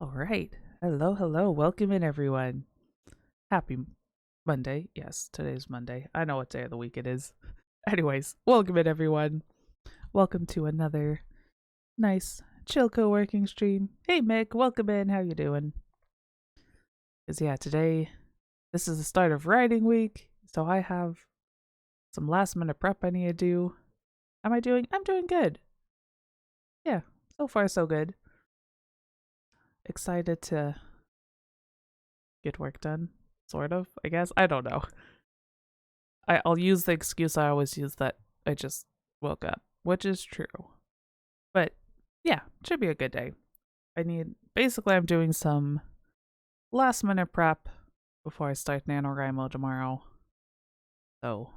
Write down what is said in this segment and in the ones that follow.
All right. Hello. Welcome in, everyone. Happy Monday. Yes, today's Monday. I know what day of the week it is. Anyways, welcome in, everyone. Welcome to another nice, chill co-working stream. Hey, Mick. Welcome in. How you doing? Because, yeah, today, this is the start of writing week, so I have some last-minute prep I need to do. I'm doing good. Yeah, so far so good. Excited to get work done, sort of, I guess. I don't know. I'll use the excuse I always use that I just woke up, which is true. But yeah, should be a good day. I'm doing some last minute prep before I start NaNoWriMo tomorrow. So,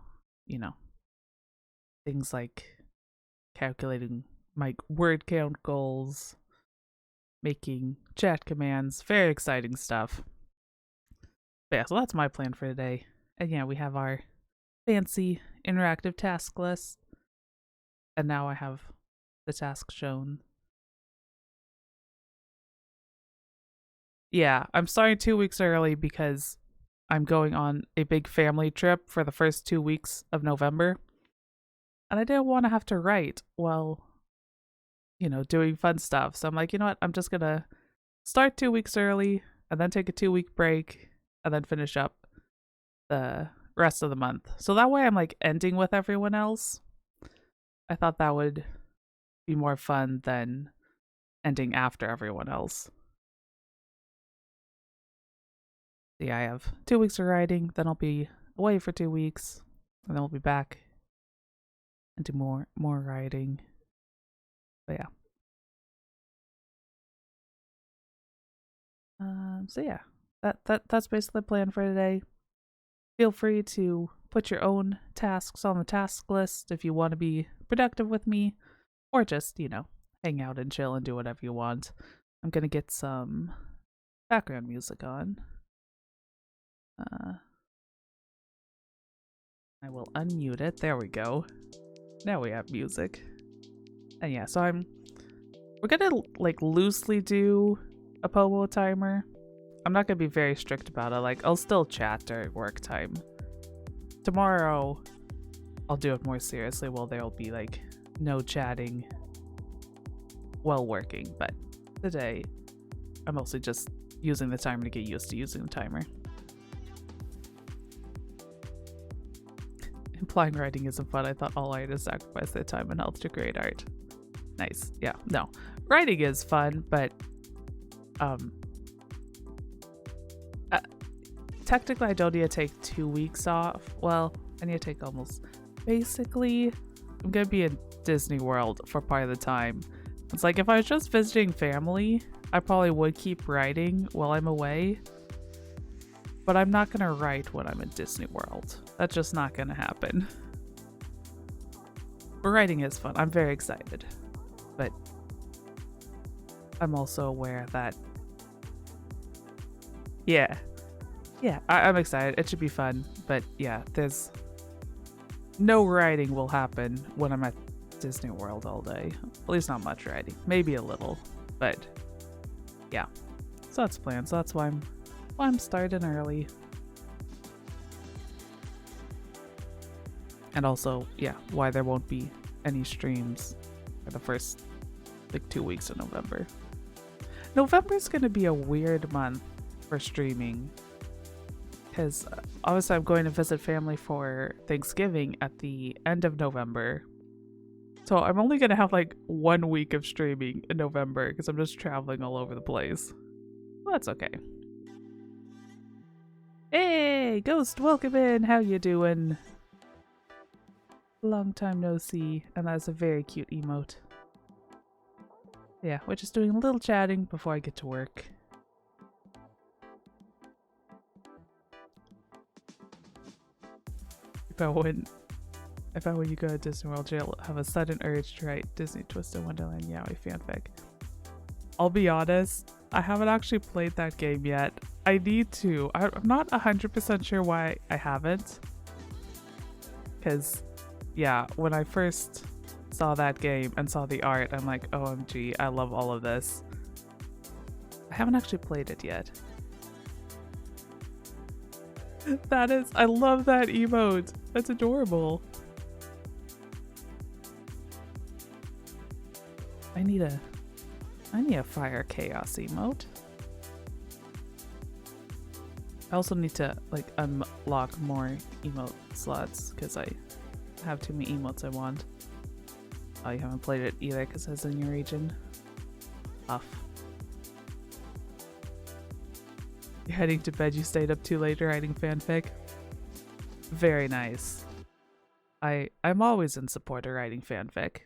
things like calculating my word count goals, making chat commands, very exciting stuff. But yeah, so that's my plan for today. And yeah, we have our fancy interactive task list. And now I have the task shown. Yeah, I'm starting 2 weeks early because I'm going on a big family trip for the first 2 weeks of November. And I didn't want to have to write while, doing fun stuff. So I'm like, you know what? I'm just going to start 2 weeks early and then take a 2-week break and then finish up the rest of the month. So that way I'm like ending with everyone else. I thought that would be more fun than ending after everyone else. Yeah, I have 2 weeks of writing, then I'll be away for 2 weeks, and then we'll be back and do more writing. But yeah. So yeah, that's basically the plan for today. Feel free to put your own tasks on the task list if you want to be productive with me, or just, hang out and chill and do whatever you want. I'm gonna get some background music on. I will unmute it. There we go. Now we have music. And yeah, so we're gonna like loosely do a Pomo timer. I'm not gonna be very strict about it. Like, I'll still chat during work time. Tomorrow, I'll do it more seriously. Well, there'll be like no chatting while working, but today I'm mostly just using the timer to get used to using the timer. Implying writing isn't fun. I thought all artists sacrifice their time and health to create art. Nice. Yeah, no. Writing is fun, but technically I don't need to take 2 weeks off. Well, I need to take almost... Basically, I'm gonna be in Disney World for part of the time. It's like if I was just visiting family, I probably would keep writing while I'm away. But I'm not gonna write when I'm in Disney World. That's just not gonna happen. But writing is fun. I'm very excited. But I'm also aware that... Yeah, I'm excited. It should be fun. But yeah, there's... No writing will happen when I'm at Disney World all day. At least not much writing. Maybe a little. But yeah. So that's planned. So that's why I'm starting early. And also, yeah, why there won't be any streams for the first like 2 weeks of November. November's gonna be a weird month for streaming because obviously I'm going to visit family for Thanksgiving at the end of November. So I'm only gonna have like 1 week of streaming in November because I'm just traveling all over the place. Well, that's okay. Hey, Ghost, welcome in. How you doing? Long time no see. And that's a very cute emote. Yeah, we're just doing a little chatting before I get to work. If I when you go to Disney World, you'll have a sudden urge to write Disney Twisted Wonderland Yaoi fanfic. I'll be honest, I haven't actually played that game yet. I need to. I'm not 100% sure why I haven't. Because, yeah, when I first saw that game and saw the art, I'm like, OMG, I love all of this. I haven't actually played it yet. That is, I love that emote. That's adorable. I need a fire chaos emote. I also need to like unlock more emote slots because I have too many emotes I want. Oh, you haven't played it either because it's in your region. Tough. You're heading to bed, you stayed up too late writing fanfic. Very nice. I'm always in support of writing fanfic.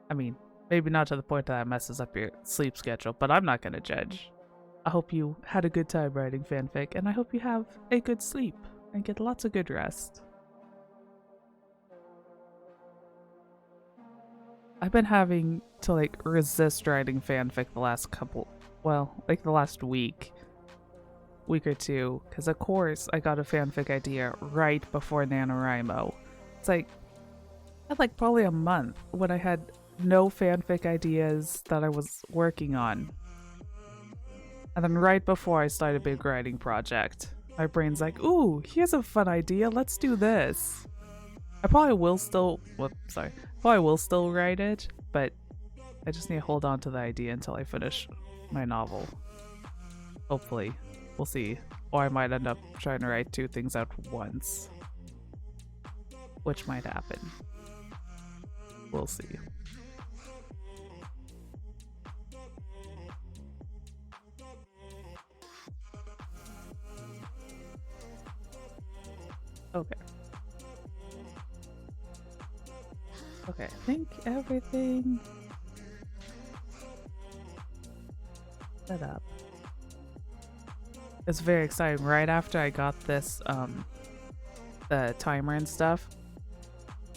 I mean, maybe not to the point that it messes up your sleep schedule, but I'm not gonna judge. I hope you had a good time writing fanfic, and I hope you have a good sleep and get lots of good rest. I've been having to like resist writing fanfic the last the last week or two, because of course I got a fanfic idea right before NaNoWriMo. It's like, I had like probably a month when I had no fanfic ideas that I was working on. And then right before I started a big writing project, my brain's like, ooh, here's a fun idea, let's do this. I probably will still, write it, but I just need to hold on to the idea until I finish my novel. Hopefully. We'll see. Or I might end up trying to write 2 things at once. Which might happen. We'll see. Okay. Okay, I think everything set up. It's very exciting. Right after I got this, the timer and stuff,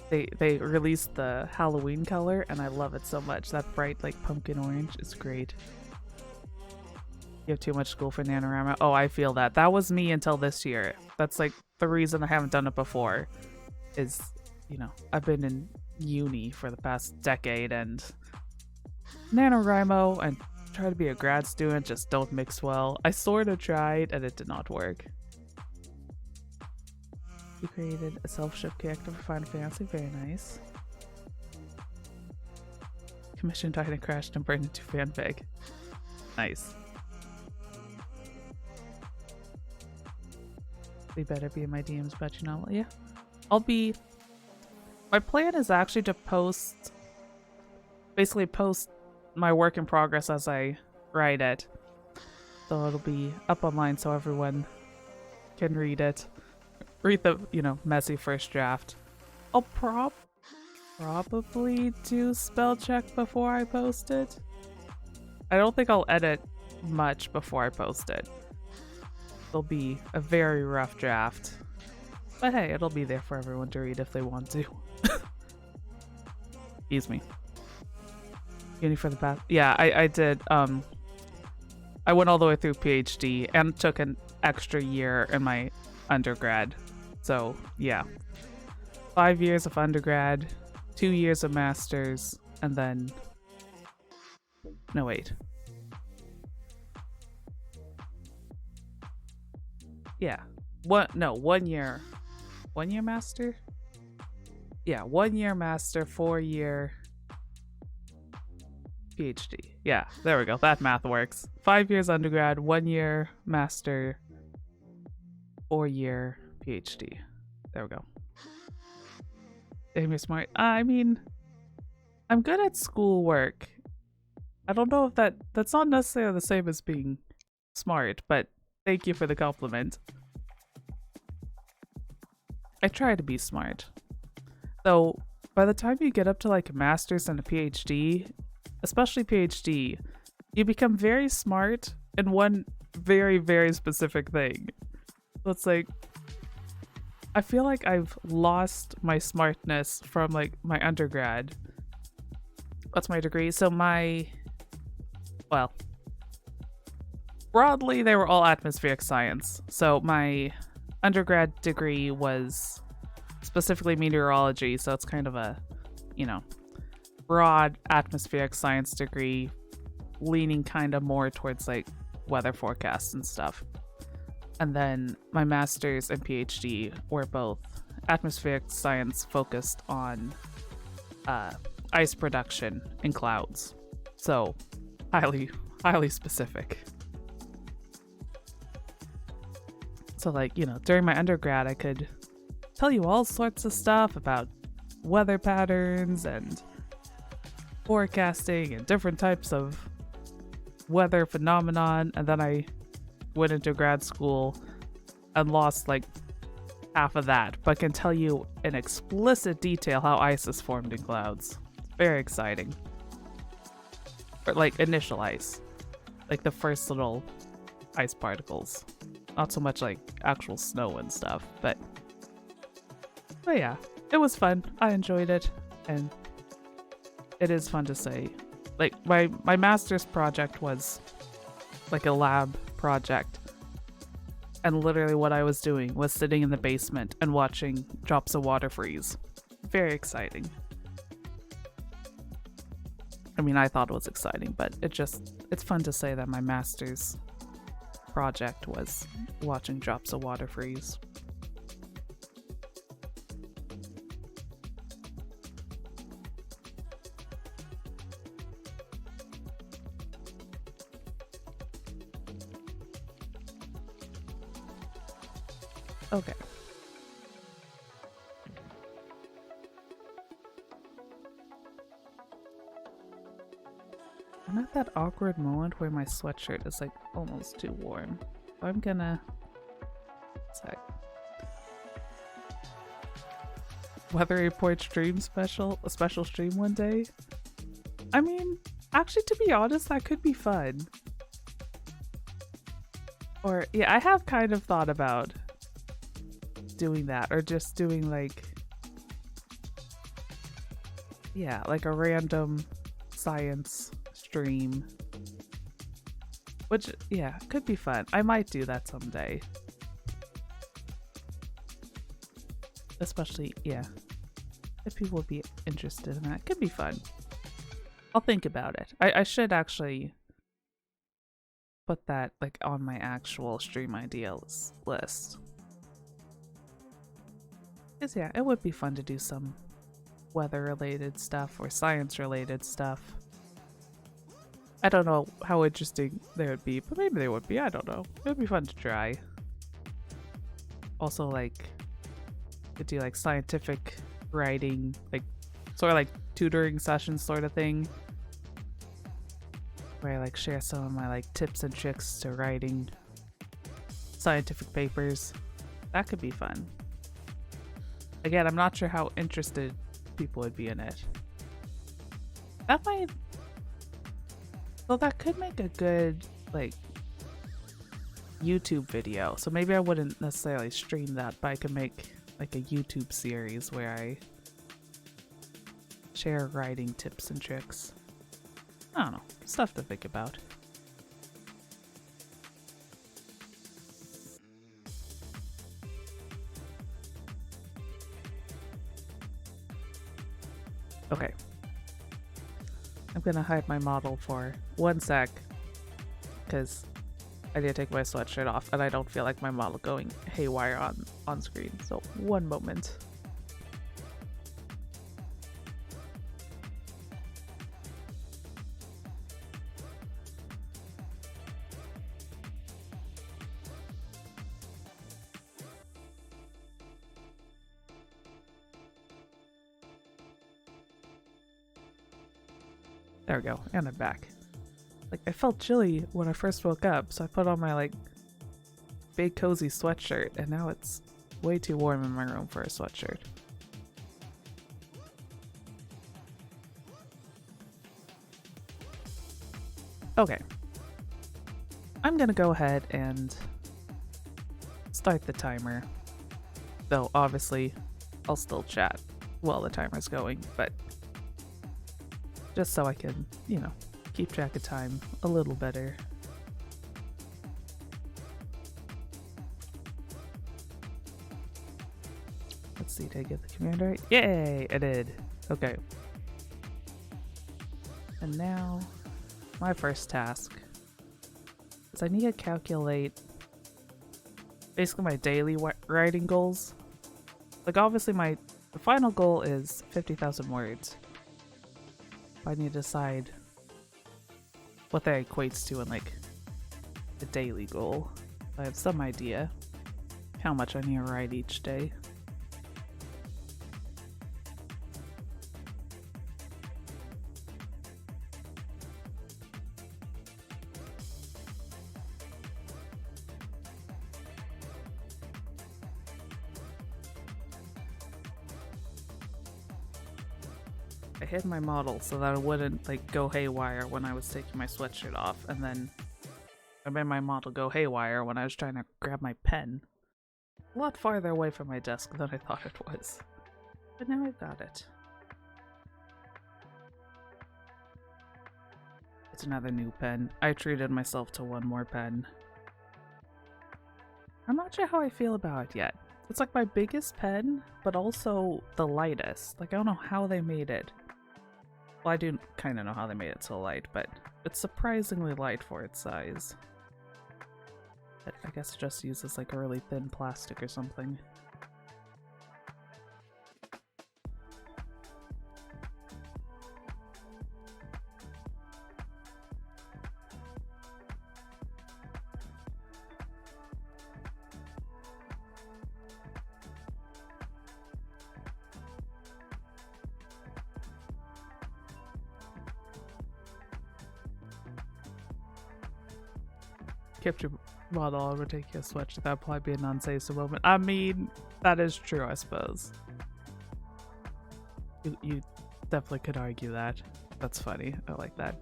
they released the Halloween color, and I love it so much. That bright, like, pumpkin orange is great. You have too much school for NaNoWriMo. Oh, I feel that. That was me until this year. That's, like, the reason I haven't done it before. Is, you know, I've been in uni for the past decade, and NaNoWriMo and try to be a grad student just don't mix well. I sort of tried, and it did not work. You created a self-ship character for Final Fantasy. Very nice. Commissioned died and crashed and burned into fanfic. Nice. We better be in my DMs about your novel. Yeah. I'll be... My plan is actually to post... Basically post my work in progress as I write it. So it'll be up online so everyone can read it. Read the, you know, messy first draft. I'll probably do spell check before I post it. I don't think I'll edit much before I post it. It'll be a very rough draft. But hey, it'll be there for everyone to read if they want to. Excuse me. Uni for the path. Yeah, I did. I went all the way through PhD and took an extra year in my undergrad. So yeah, 5 years of undergrad, 2 years of masters, and then no wait. Yeah, 1 year. 1 year master? Yeah, 1 year master, 4 year PhD. Yeah, there we go. That math works. 5 years undergrad, 1 year master, 4 year PhD. There we go. Damn, you're smart. I mean, I'm good at schoolwork. I don't know if that's not necessarily the same as being smart, but thank you for the compliment. I try to be smart. Though, by the time you get up to like a master's and a PhD, especially PhD, you become very smart in one very, very specific thing. So it's like, I feel like I've lost my smartness from like my undergrad. What's my degree? So well, broadly they were all atmospheric science. So my undergrad degree was specifically meteorology, so it's kind of a, you know, broad atmospheric science degree, leaning kind of more towards like weather forecasts and stuff. And then my master's and PhD were both atmospheric science focused on ice production in clouds. So highly specific. So like, you know, during my undergrad I could tell you all sorts of stuff about weather patterns and forecasting and different types of weather phenomenon, and then I went into grad school and lost like half of that, but can tell you in explicit detail how ice is formed in clouds. It's very exciting. Or like initial ice, like the first little ice particles. Not so much like actual snow and stuff, but yeah, it was fun. I enjoyed it, and it is fun to say. Like my master's project was like a lab project, and literally what I was doing was sitting in the basement and watching drops of water freeze. Very exciting. I mean, I thought it was exciting, but it's fun to say that my master's project was watching drops of water freeze. Okay. I'm at that awkward moment where my sweatshirt is like almost too warm. I'm gonna... Sec. Weather report stream a special stream one day? I mean, actually, to be honest, that could be fun. Or, yeah, I have kind of thought about doing that, or just doing like, yeah, like a random science stream, which, yeah, could be fun. I might do that someday, especially, yeah, if people would be interested in that. Could be fun. I'll think about it. I should actually put that like on my actual stream ideas list. Because yeah, it would be fun to do some weather-related stuff or science-related stuff. I don't know how interesting they would be, but maybe they would be. I don't know. It would be fun to try. Also, like, to do like scientific writing, like sort of like tutoring sessions sort of thing, where I like share some of my like tips and tricks to writing scientific papers. That could be fun. Again, I'm not sure how interested people would be in it. That might... Well, that could make a good, like, YouTube video. So maybe I wouldn't necessarily stream that, but I could make, like, a YouTube series where I share writing tips and tricks. I don't know. Stuff to think about. Okay. I'm gonna hide my model for 1 sec, because I need to take my sweatshirt off and I don't feel like my model going haywire on screen. So 1 moment. There we go, and I'm back. Like, I felt chilly when I first woke up, so I put on my, like, big cozy sweatshirt, and now it's way too warm in my room for a sweatshirt. Okay. I'm gonna go ahead and start the timer. Though, obviously, I'll still chat while the timer's going, but just so I can, you know, keep track of time a little better. Let's see, did I get the command right? Yay! I did. Okay. And now, my first task is I need to calculate basically my daily writing goals. Like, obviously the final goal is 50,000 words. I need to decide what that equates to in, like, the daily goal. I have some idea how much I need to write each day. I hid my model so that it wouldn't, like, go haywire when I was taking my sweatshirt off, and then I made my model go haywire when I was trying to grab my pen. A lot farther away from my desk than I thought it was. But now I've got it. It's another new pen. I treated myself to 1 more pen. I'm not sure how I feel about it yet. It's like my biggest pen, but also the lightest. Like, I don't know how they made it. Well, I do kind of know how they made it so light, but it's surprisingly light for its size. But I guess it just uses like a really thin plastic or something. Kept your model on ridiculous switch, that'd probably be a non-safe moment. I mean, that is true, I suppose. You definitely could argue that. That's funny. I like that.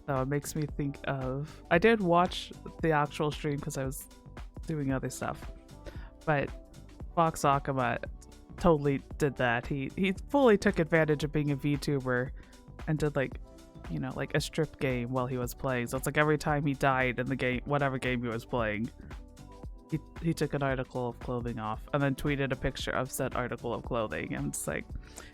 So it makes me think of... I did watch the actual stream because I was doing other stuff. But Fox Akama totally did that. He fully took advantage of being a VTuber and did, like, you know, like a strip game while he was playing. So it's like every time he died in the game, whatever game he was playing, he took an article of clothing off and then tweeted a picture of said article of clothing. And it's like,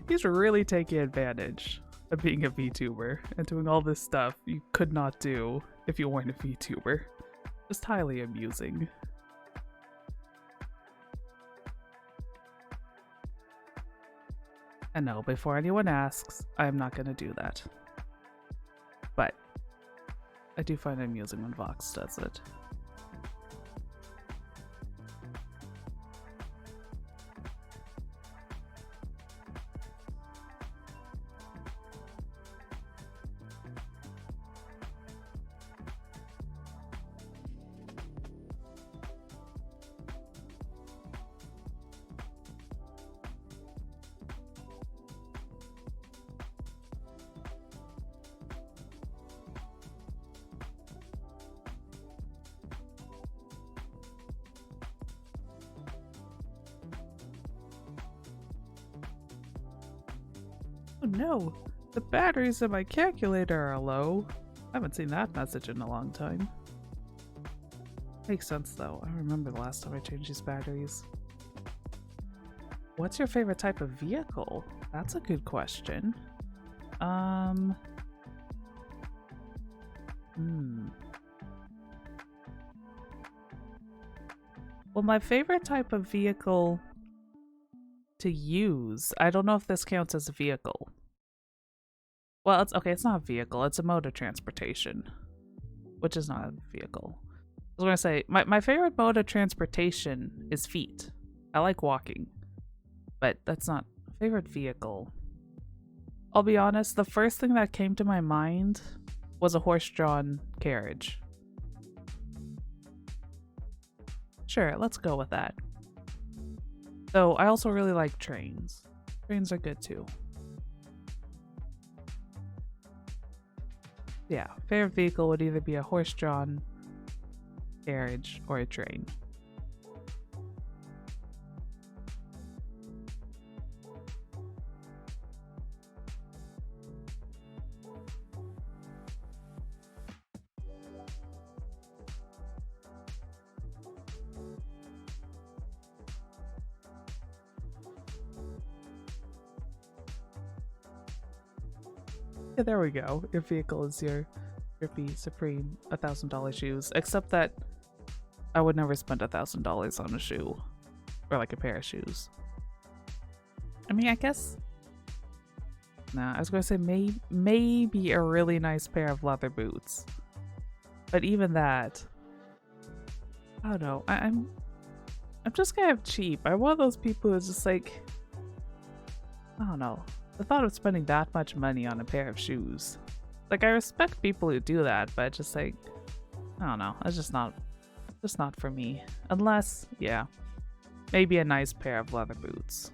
he's really taking advantage of being a VTuber and doing all this stuff you could not do if you weren't a VTuber. Just highly amusing. And no, before anyone asks, I'm not going to do that. But I do find it amusing when Vox does it. Oh no, the batteries in my calculator are low. I haven't seen that message in a long time. Makes sense though. I remember the last time I changed these batteries. What's your favorite type of vehicle? That's a good question. Well, my favorite type of vehicle to use, I don't know if this counts as a vehicle. Well, it's okay, it's not a vehicle, it's a mode of transportation, which is not a vehicle. I was gonna say, my favorite mode of transportation is feet. I like walking, but that's not a favorite vehicle. I'll be honest, the first thing that came to my mind was a horse-drawn carriage. Sure, let's go with that. Though I also really like trains. Trains are good too. Yeah, favorite vehicle would either be a horse-drawn carriage or a train. Yeah, there we go. Your vehicle is your Grippy Supreme $1,000 shoes. Except that I would never spend $1,000 on a shoe. Or like a pair of shoes. I mean, I guess... Nah, I was gonna say maybe a really nice pair of leather boots. But even that... I don't know. I'm just kind of cheap. I'm one of those people who's just like... I don't know. The thought of spending that much money on a pair of shoes. Like, I respect people who do that, but just like, I don't know. It's just not for me. Unless, yeah, maybe a nice pair of leather boots.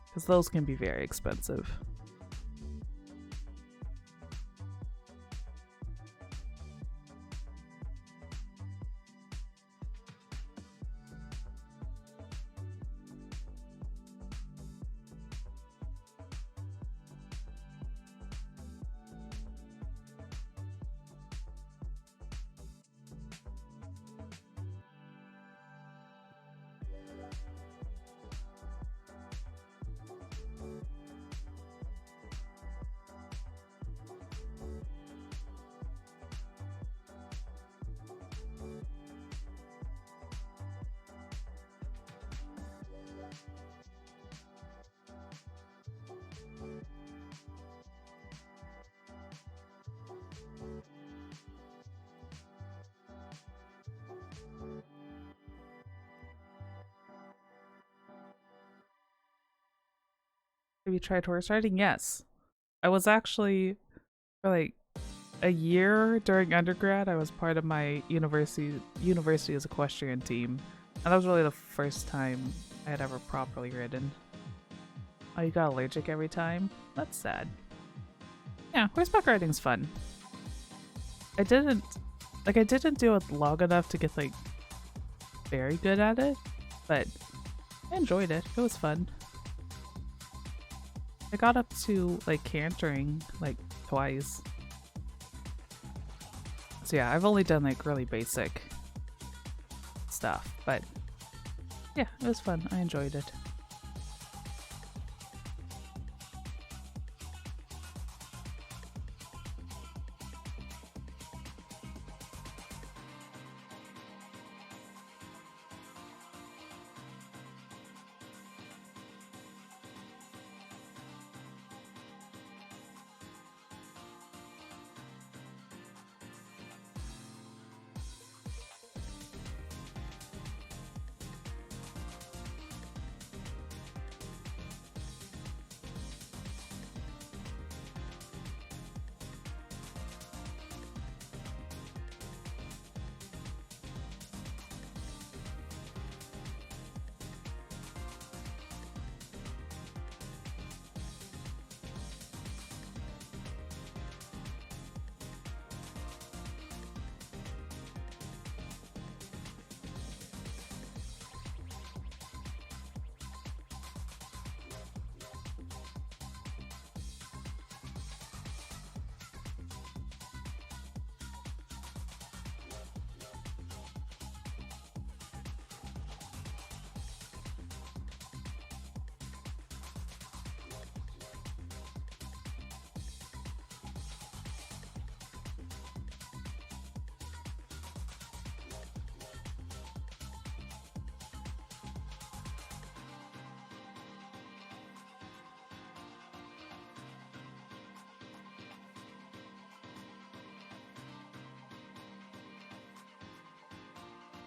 Because those can be very expensive. Have you tried horse riding? Yes. I was actually, for like a year during undergrad, I was part of my university's equestrian team. And that was really the first time I had ever properly ridden. Oh, you got allergic every time? That's sad. Yeah, horseback riding's fun. I didn't do it long enough to get like very good at it, but I enjoyed it. It was fun. I got up to like cantering like twice. So yeah, I've only done like really basic stuff, but yeah, it was fun. I enjoyed it.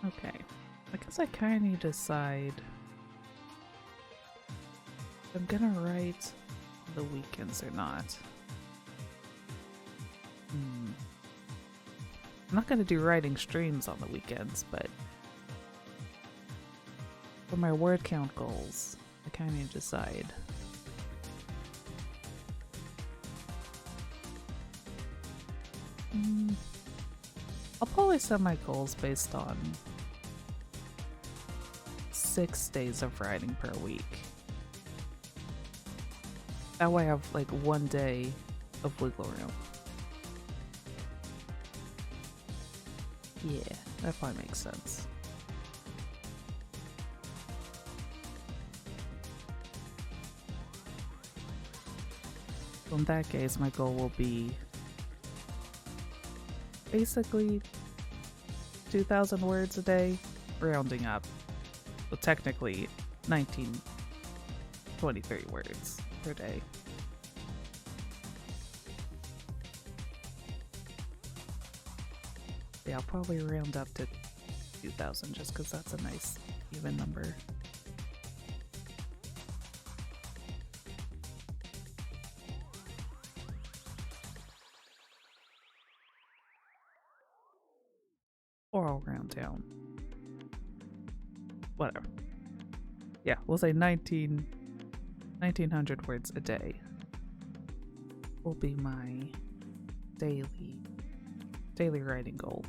Okay. I guess I kind of need to decide if I'm gonna write on the weekends or not. I'm not gonna do writing streams on the weekends, but for my word count goals, I kind of need to decide. I'll probably set my goals based on 6 days of writing per week. That way I have like 1 day of wiggle room. Yeah, that probably makes sense. So in that case, my goal will be basically 2,000 words a day, rounding up. So technically 1923 words per day. Yeah, I'll probably round up to 2,000 just because that's a nice even number. Or I'll round down. Whatever. Yeah, we'll say 1900 words a day will be my daily writing goal.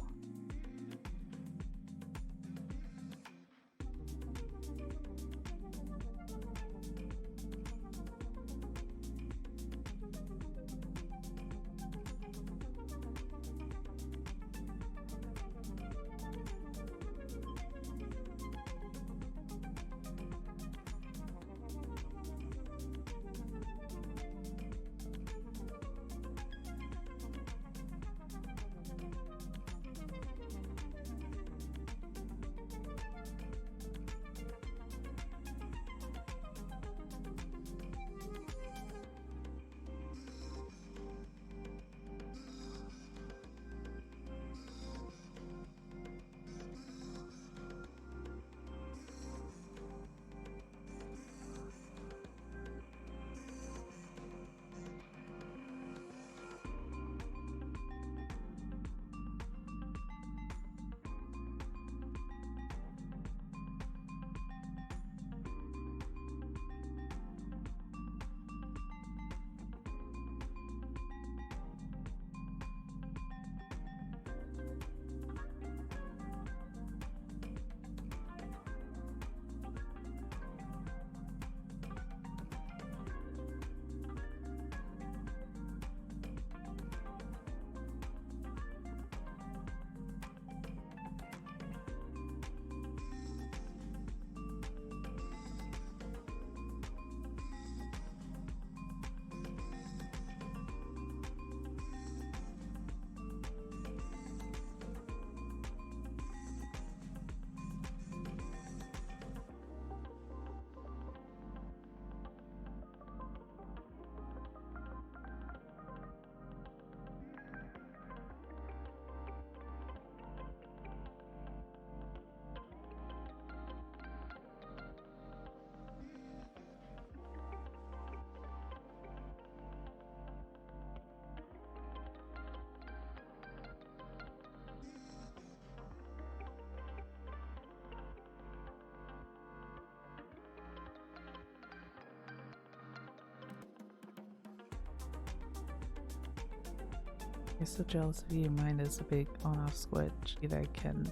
You're so jealous of you. Mine is a big on-off switch. Either I can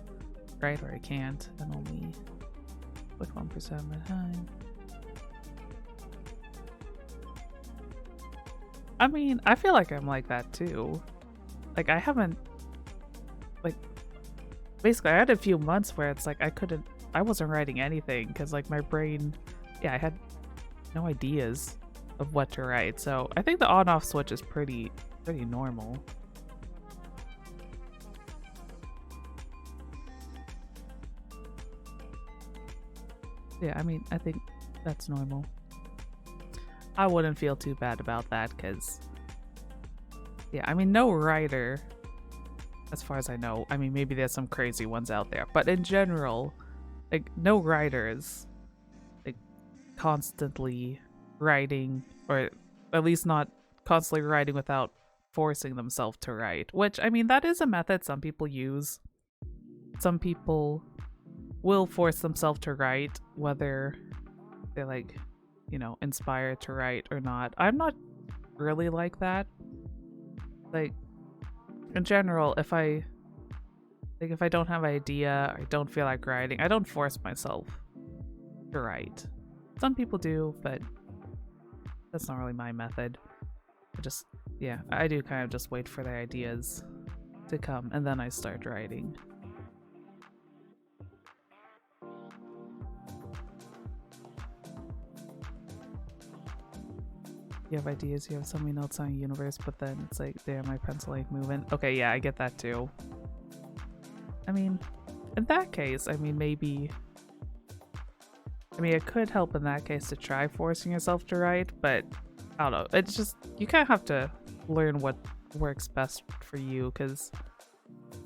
write or I can't, and only with 1% of my time. I mean, I feel like I'm like that too. Like, I haven't, like, basically I had a few months where it's like I wasn't writing anything because like my brain, yeah, I had no ideas of what to write. So I think the on-off switch is pretty normal. Yeah, I mean, I think that's normal. I wouldn't feel too bad about that because, yeah, I mean, no writer as far as I know. I mean, maybe there's some crazy ones out there, but in general, like, no writer is like constantly writing, or at least not constantly writing without forcing themselves to write, which, I mean, that is a method some people use. Some people will force themselves to write, whether they're like, you know, inspired to write or not. I'm not really like that. Like, in general, if I don't have an idea, or I don't feel like writing, I don't force myself to write. Some people do, but that's not really my method. I do kind of just wait for the ideas to come, and then I start writing. You have ideas, you have something else on the universe, but then it's like, damn, my pencil ain't moving. Okay, yeah, I get that too. I mean, in that case, I mean, maybe... I mean, it could help in that case to try forcing yourself to write, but I don't know. It's just, you kind of have to learn what works best for you, because,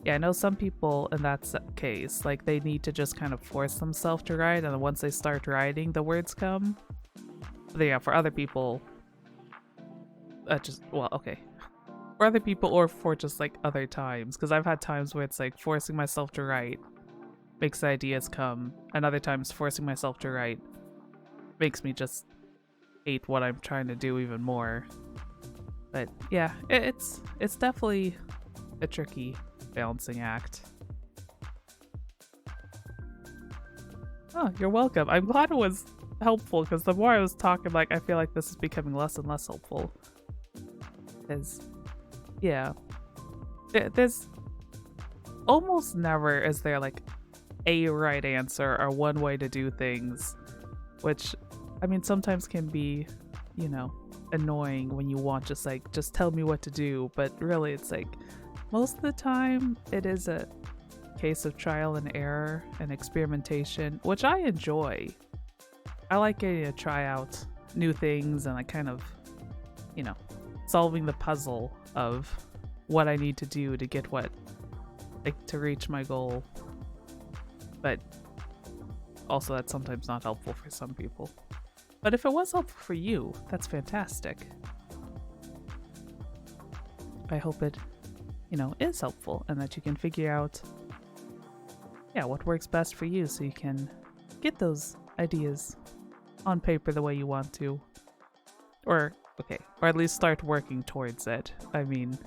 yeah, I know some people in that case, like, they need to just kind of force themselves to write, and then once they start writing, the words come. But yeah, for other people... for other people, or for just like other times, because I've had times where it's like forcing myself to write makes the ideas come, and other times forcing myself to write makes me just hate what I'm trying to do even more. But yeah, it's definitely a tricky balancing act. Oh, you're welcome. I'm glad it was helpful, because the more I was talking, like, I feel like this is becoming less and less helpful. Because, yeah, there's almost never is there like a right answer or one way to do things, which, I mean, sometimes can be, you know, annoying when you want just tell me what to do, but really it's like most of the time it is a case of trial and error and experimentation, which I enjoy. I like getting to try out new things and like kind of, you know, solving the puzzle of what I need to do to get to reach my goal. But also that's sometimes not helpful for some people. But if it was helpful for you, that's fantastic. I hope it, you know, is helpful, and that you can figure out, yeah, what works best for you, so you can get those ideas on paper the way you want to. Or at least start working towards it. I mean,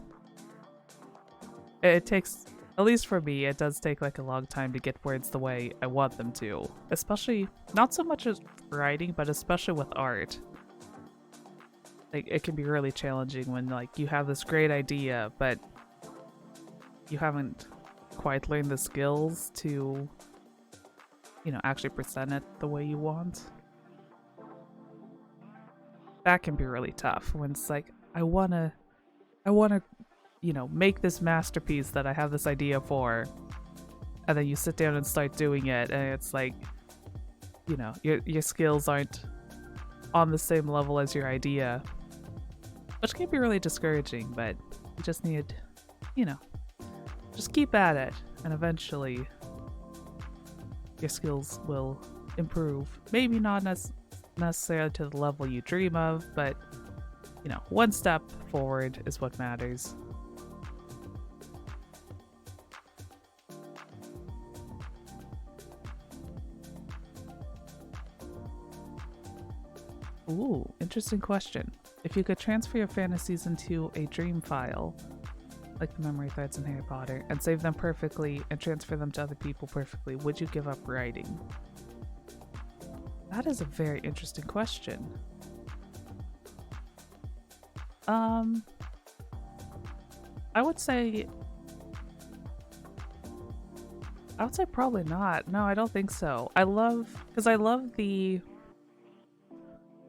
it takes, at least for me, it does take like a long time to get words the way I want them to. Especially, not so much as writing, but especially with art. Like, it can be really challenging when like you have this great idea, but you haven't quite learned the skills to, you know, actually present it the way you want. That can be really tough when it's like, I wanna, you know, make this masterpiece that I have this idea for, and then you sit down and start doing it, and it's like, you know, your skills aren't on the same level as your idea, which can be really discouraging. But you just need, you know, just keep at it, and eventually your skills will improve. Maybe not necessarily to the level you dream of, but, you know, one step forward is what matters. Ooh, interesting question. If you could transfer your fantasies into a dream file, like the memory threads in Harry Potter, and save them perfectly and transfer them to other people perfectly, would you give up writing? That is a very interesting question. I would say probably not. No, I don't think so. Because I love the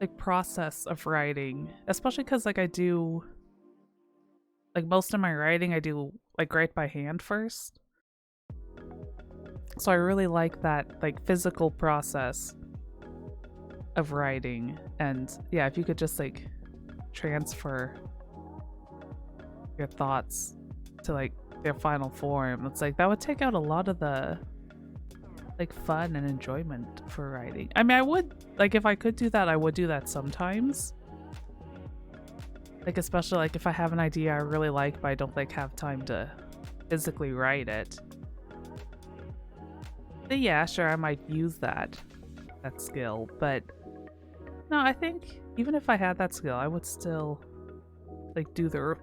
like process of writing, especially because like I do, like most of my writing I do like write by hand first. So I really like that like physical process of writing. And yeah, if you could just like transfer your thoughts to like their final form. It's like that would take out a lot of the like fun and enjoyment for writing. I mean, I would like if I could do that, I would do that sometimes. Like especially like if I have an idea I really like but I don't like have time to physically write it. But yeah, sure, I might use that skill, but no, I think even if I had that skill, I would still like do the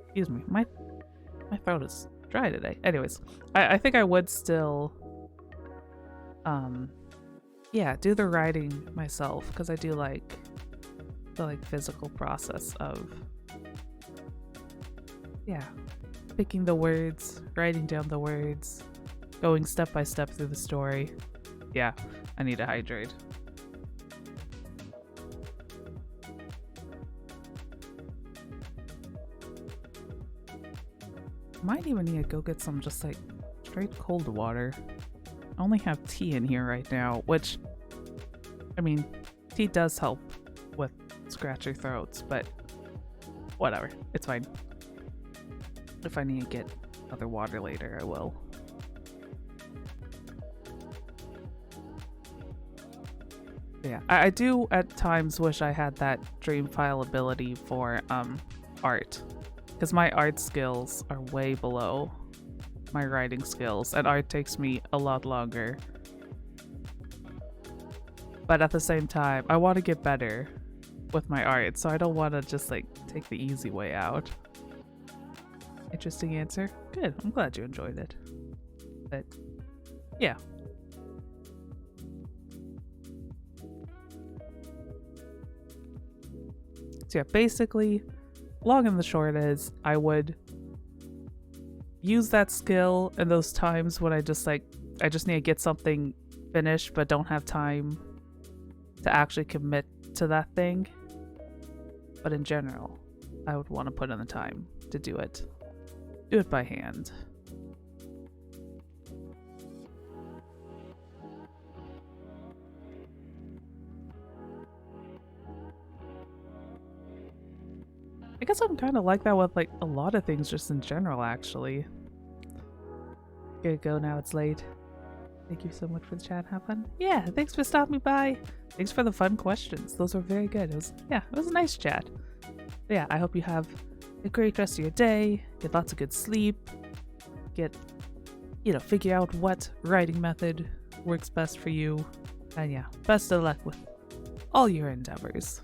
excuse me, my throat is dry today. Anyways, I think I would still yeah, do the writing myself because I do like the like physical process of yeah, picking the words, writing down the words, going step by step through the story. Yeah, I need to hydrate. Might even need to go get some just like straight cold water. I only have tea in here right now, which, I mean, tea does help with scratchy throats, but whatever, it's fine. If I need to get other water later, I will. Yeah, I do at times wish I had that dream file ability for art, because my art skills are way below my writing skills, and art takes me a lot longer. But at the same time, I want to get better with my art, so I don't want to just like take the easy way out. Interesting answer. Good. I'm glad you enjoyed it. But yeah. So yeah, basically, long and the short is I would use that skill in those times when I just need to get something finished but don't have time to actually commit to that thing. But in general, I would want to put in the time to do it. Do it by hand. I guess I'm kind of like that with like a lot of things just in general, actually. Gotta go now, it's late. Thank you so much for the chat. Have fun. Yeah, thanks for stopping by. Thanks for the fun questions. Those were very good. It was a nice chat. But yeah, I hope you have a great rest of your day. Get lots of good sleep. Figure out what writing method works best for you. And yeah, best of luck with all your endeavors.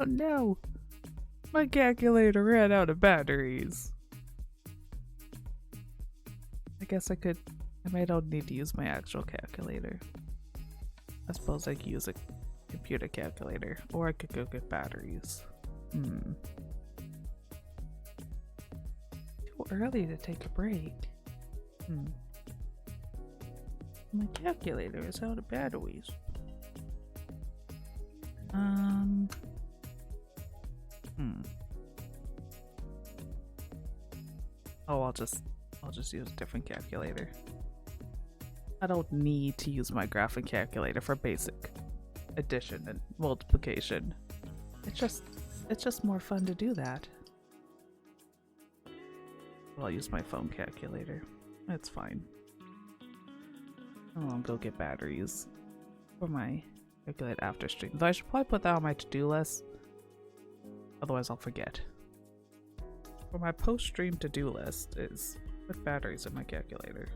Oh no! My calculator ran out of batteries. I guess I might not need to use my actual calculator. I suppose I could use a computer calculator, or I could go get batteries. Too early to take a break. My calculator is out of batteries. Oh, I'll just use a different calculator. I don't need to use my graphing calculator for basic addition and multiplication. It's just more fun to do that. Well, I'll use my phone calculator. It's fine. I'll go get batteries for my calculate after stream. Though I should probably put that on my to-do list. Otherwise I'll forget. For my post-stream to-do list is put batteries in my calculator.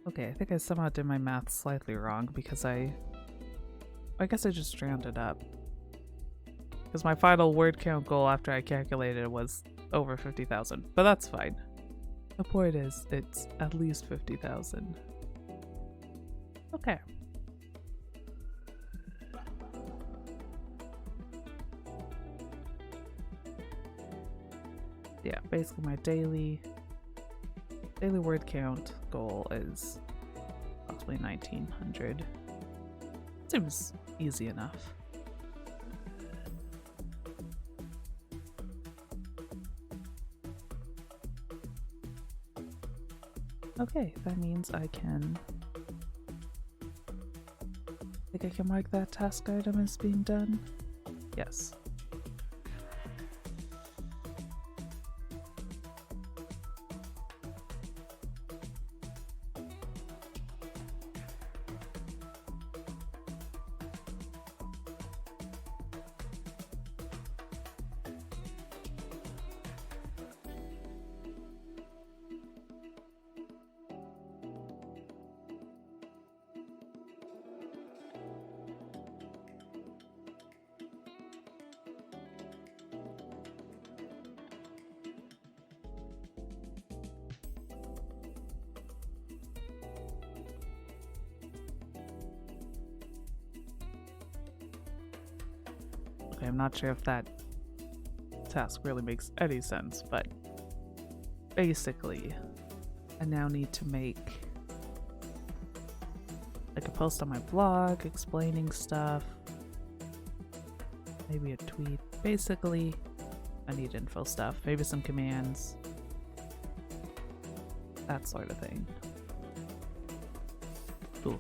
Okay, I think I somehow did my math slightly wrong because I guess I just rounded up. Because my final word count goal after I calculated was over 50,000, but that's fine. The point is, it's at least 50,000. Okay. Yeah, basically my daily word count goal is approximately 1900. Seems easy enough. Okay, that means I can... I think I can mark that task item as being done. Yes. Okay, I'm not sure if that task really makes any sense, but basically, I now need to make like a post on my blog explaining stuff, maybe a tweet. Basically, I need info stuff, maybe some commands, that sort of thing. Ooh.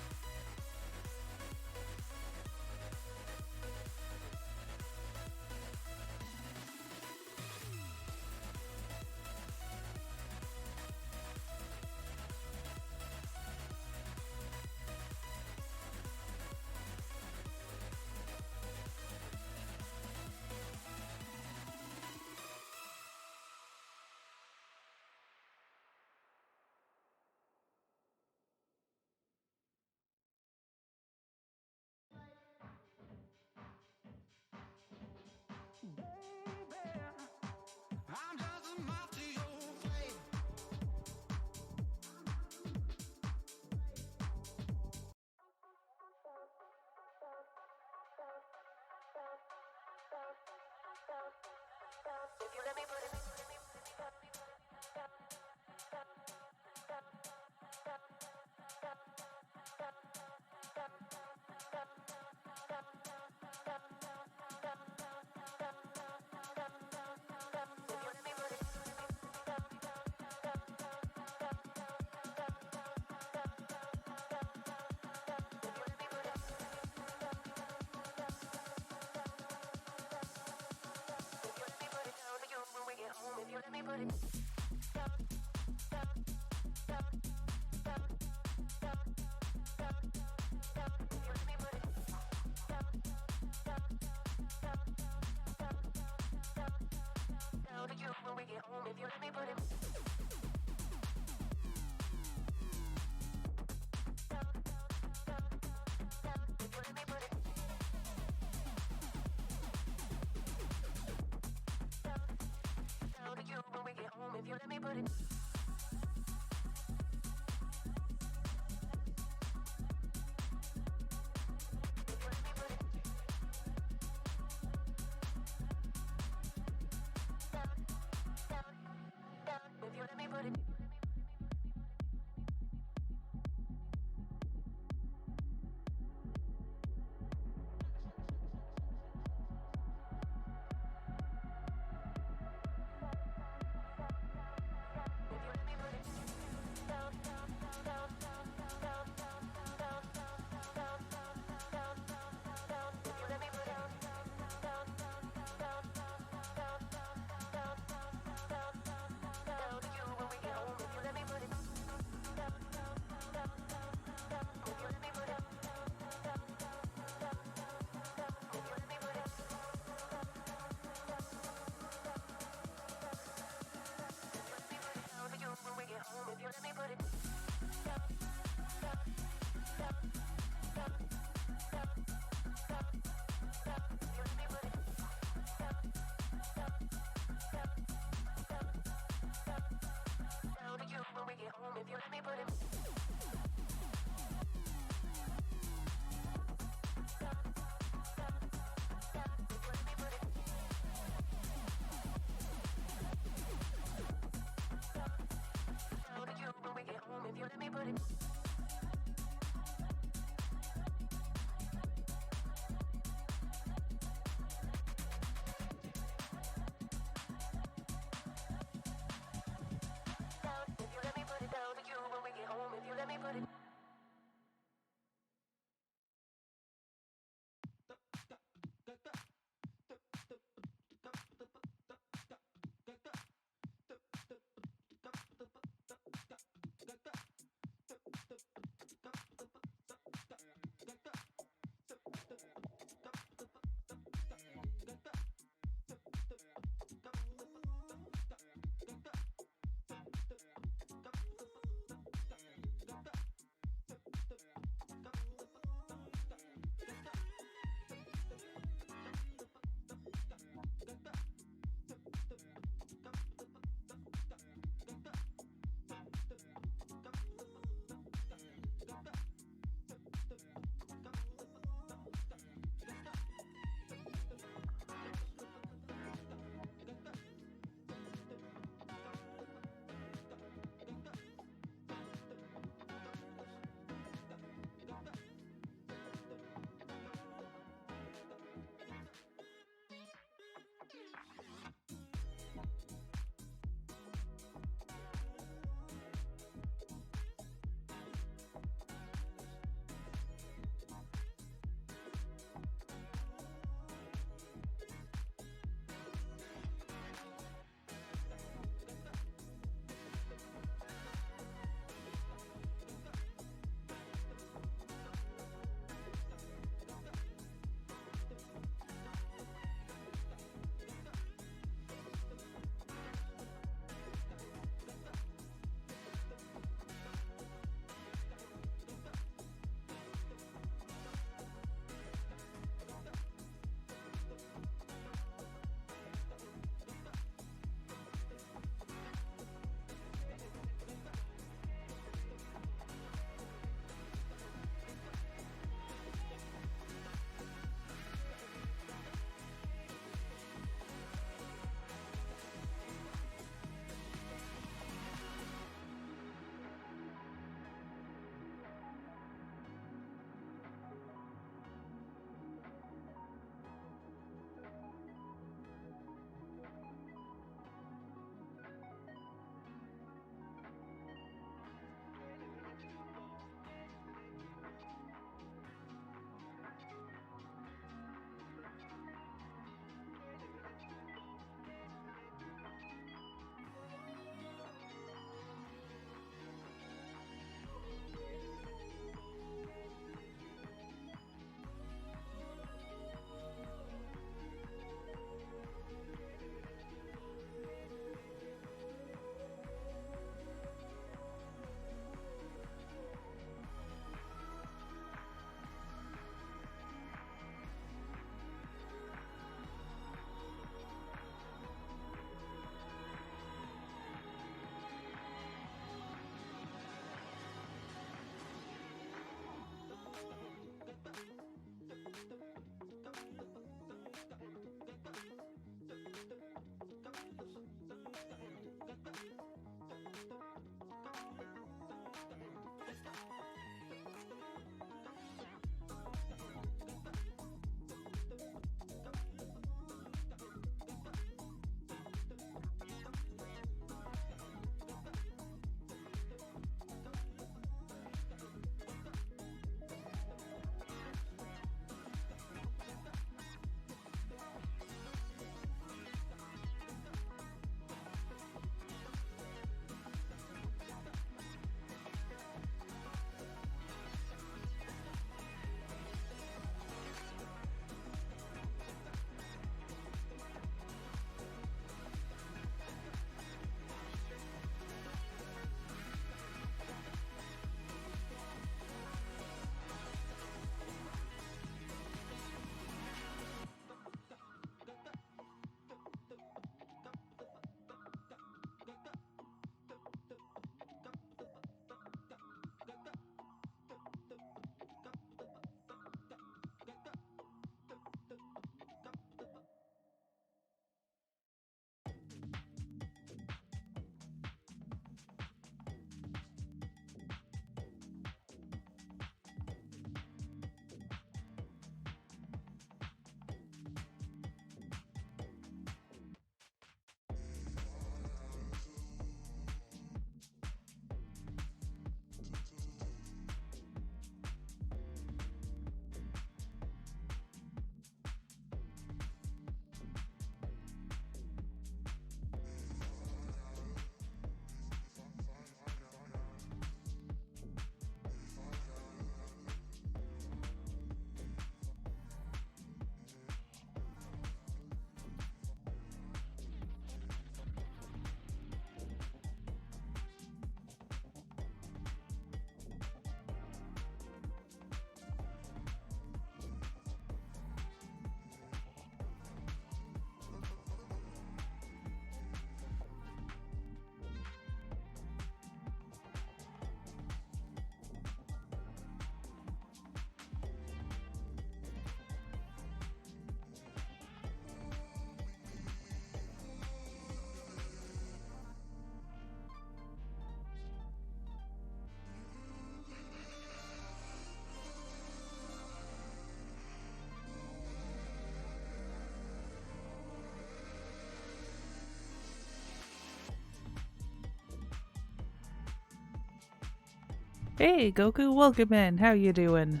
Hey, Goku, welcome in. How you doing?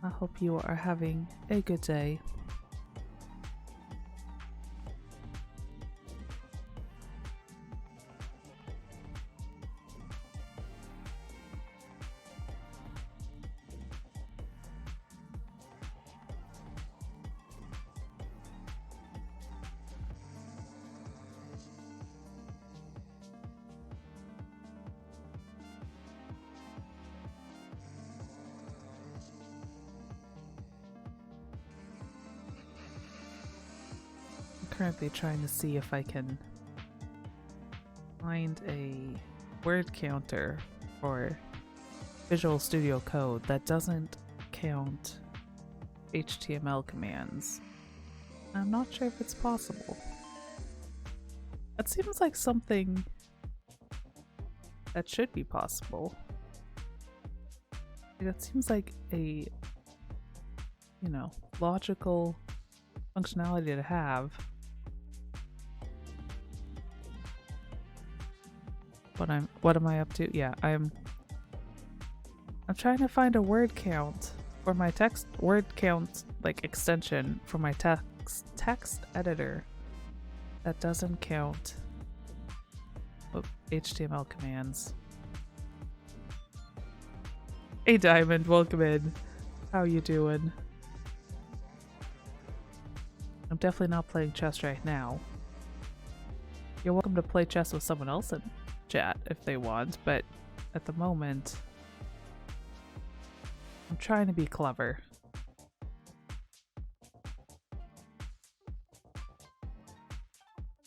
I hope you are having a good day. Currently trying to see if I can find a word counter for Visual Studio Code that doesn't count HTML commands. I'm not sure if it's possible. That seems like something that should be possible. That seems like a, logical functionality to have. What am I up to? Yeah, I'm trying to find a word count for my word count extension for my text editor that doesn't count HTML commands. Hey Diamond, welcome in. How you doing? I'm definitely not playing chess right now. You're welcome to play chess with someone else in chat if they want, but at the moment I'm trying to be clever.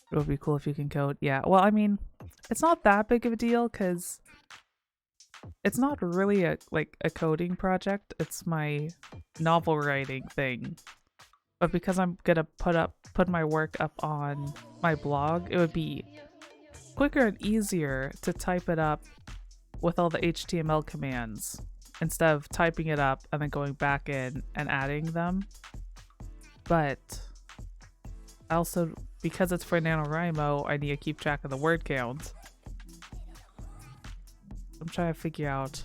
It would be cool if you can code. Yeah, well, I mean, it's not that big of a deal because it's not really a coding project. It's my novel writing thing. But because I'm gonna put my work up on my blog, it would be quicker and easier to type it up with all the HTML commands instead of typing it up and then going back in and adding them. But also, because it's for NaNoWriMo, I need to keep track of the word count. I'm trying to figure out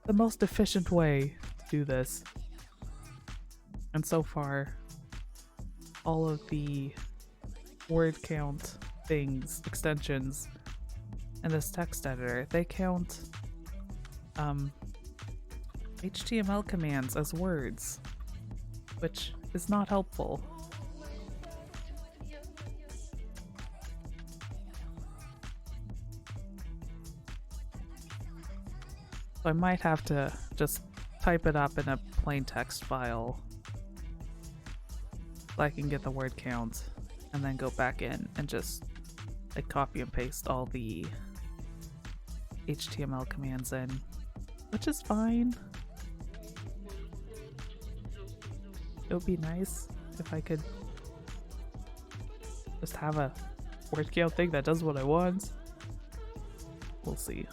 the most efficient way to do this. And so far, all of the word count things, extensions, in this text editor, they count HTML commands as words, which is not helpful. So I might have to just type it up in a plain text file so I can get the word count and then go back in and just copy and paste all the HTML commands in, which is fine. It would be nice if I could just have a word count thing that does what I want. We'll see.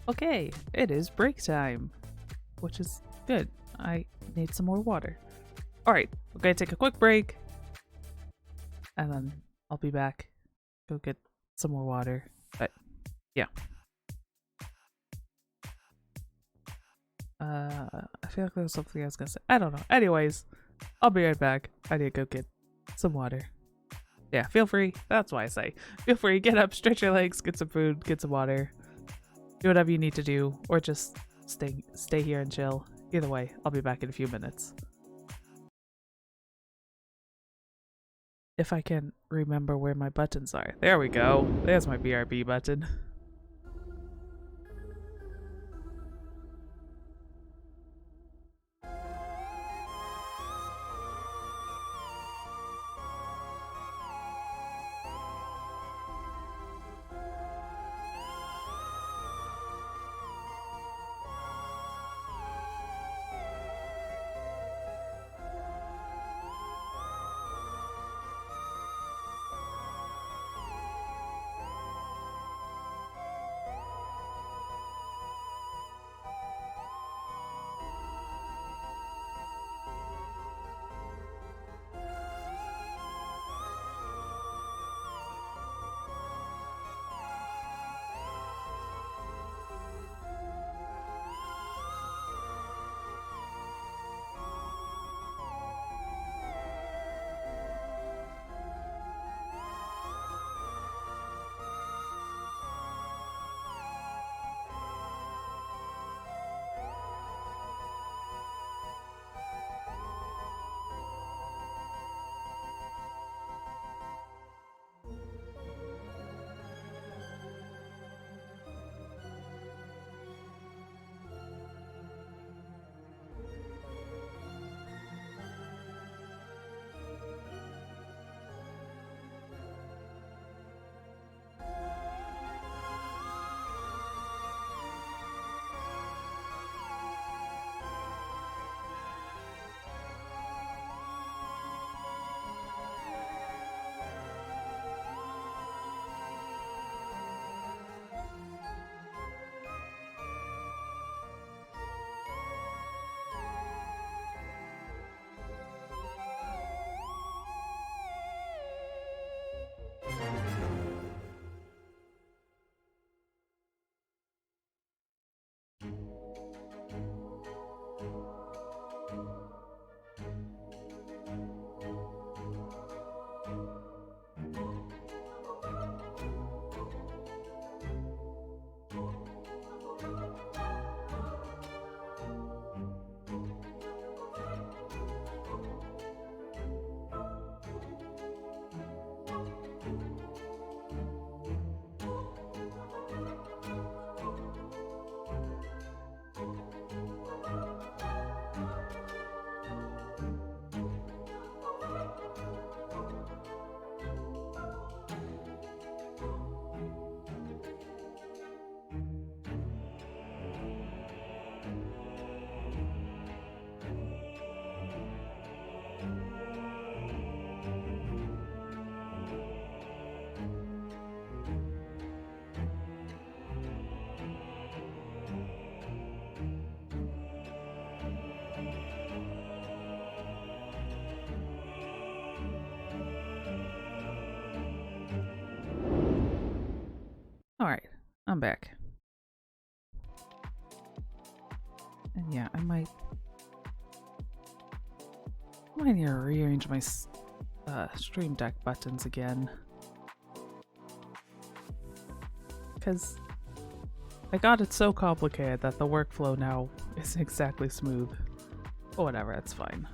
Okay, it is break time, which is good. I need some more water. Alright, we're gonna take a quick break, and then I'll be back. Go get some more water. But, yeah. I feel like there was something I was gonna say. I don't know. Anyways, I'll be right back. I need to go get some water. Yeah, feel free. That's why I say. Feel free, get up, stretch your legs, get some food, get some water. Do whatever you need to do, or just stay here and chill. Either way, I'll be back in a few minutes. If I can remember where my buttons are. There we go. There's my BRB button. Alright, I'm back. And yeah, I might need to rearrange my Stream Deck buttons again. Because I got it so complicated that the workflow now isn't exactly smooth. But whatever, that's fine.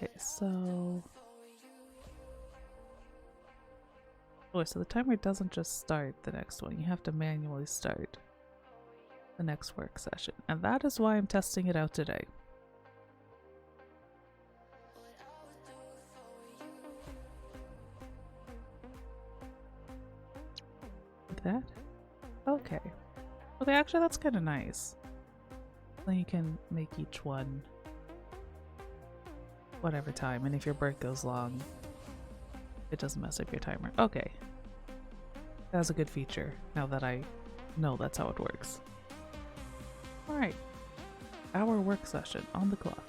Okay, so... Oh, so the timer doesn't just start the next one. You have to manually start the next work session. And that is why I'm testing it out today. Like that? Okay. Okay, actually that's kind of nice. Then you can make each one whatever time, and if your break goes long, it doesn't mess up your timer. Okay. That's a good feature, now that I know that's how it works. Alright. Our work session on the clock.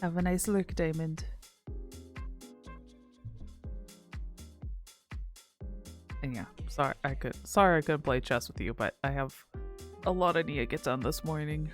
Have a nice look, Diamond. And yeah, sorry I couldn't play chess with you, but I have a lot I need to get done this morning.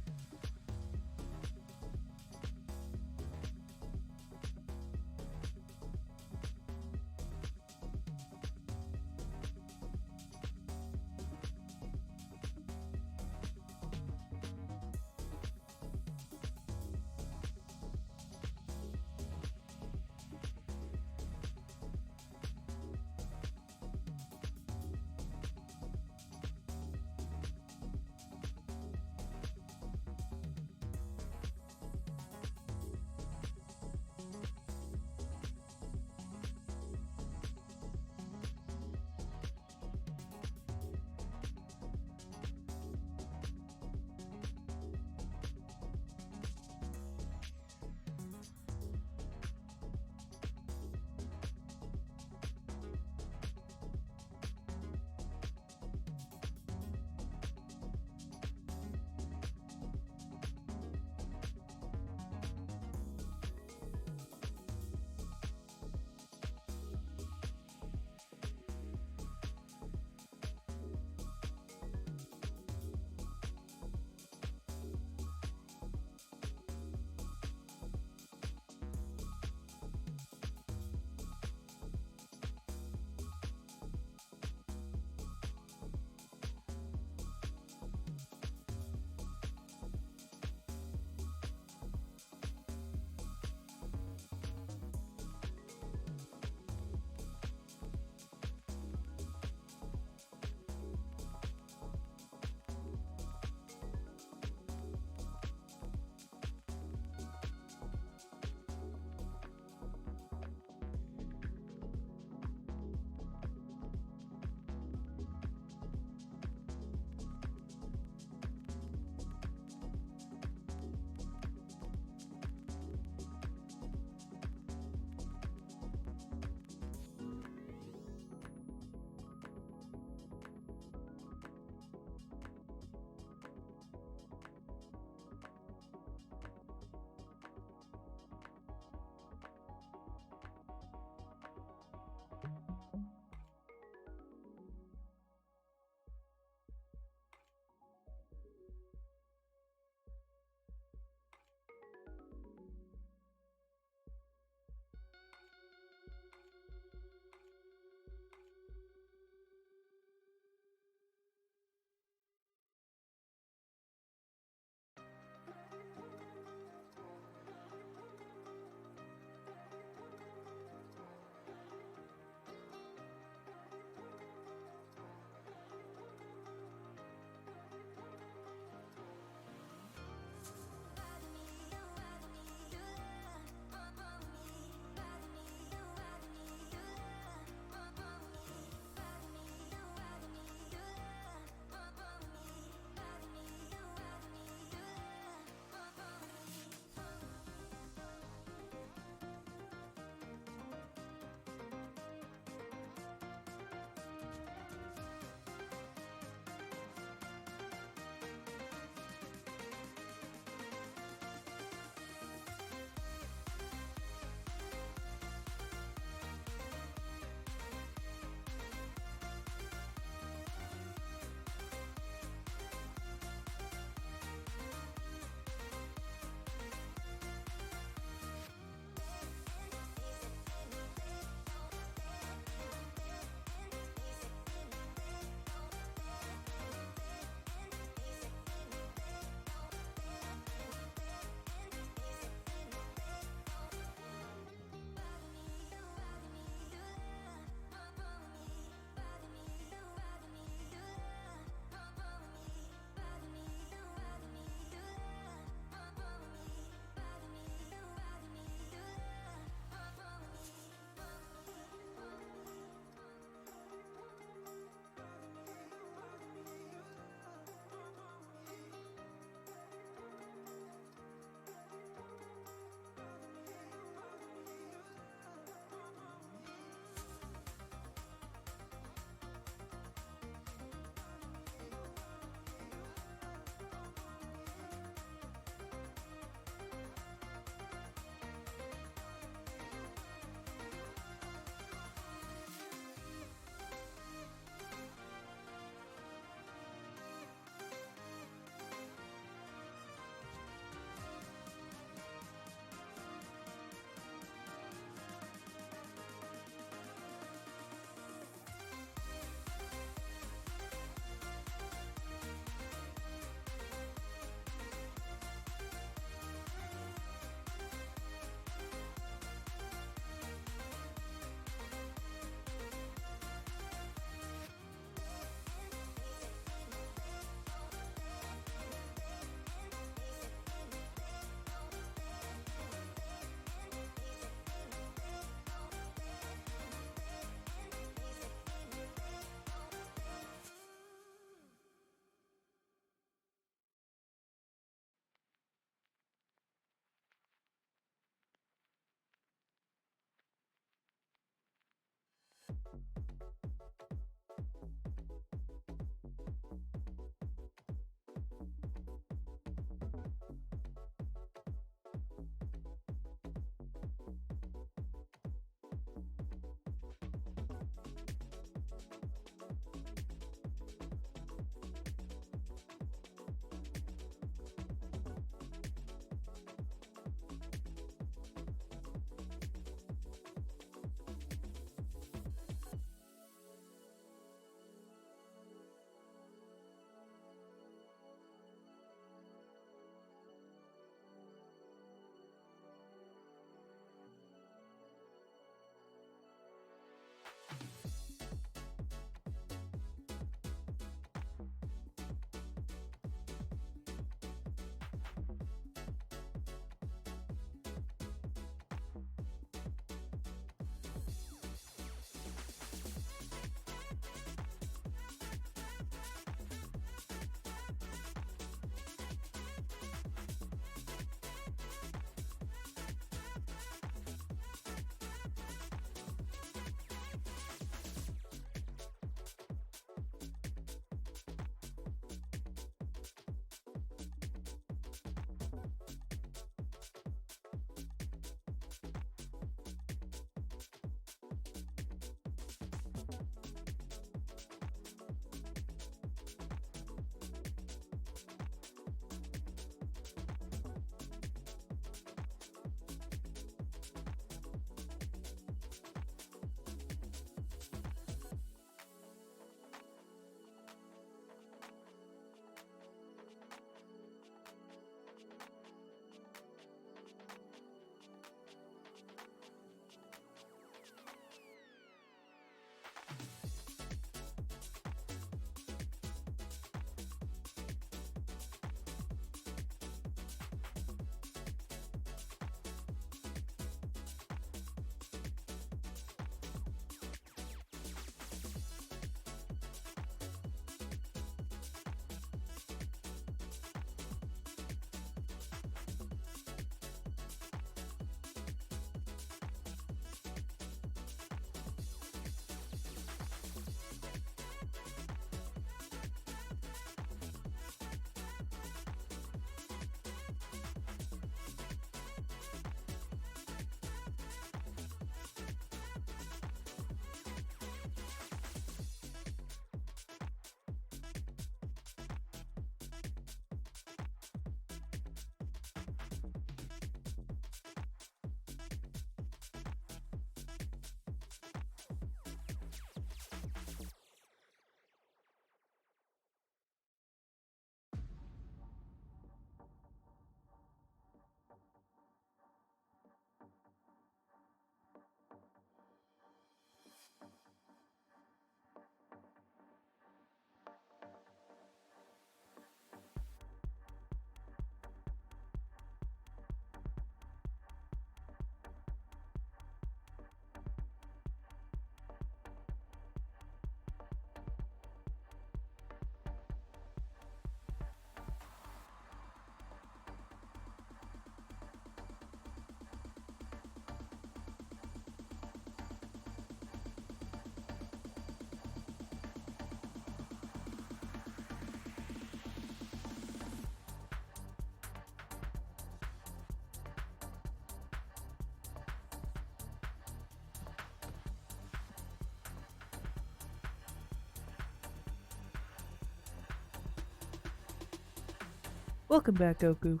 Welcome back, Goku.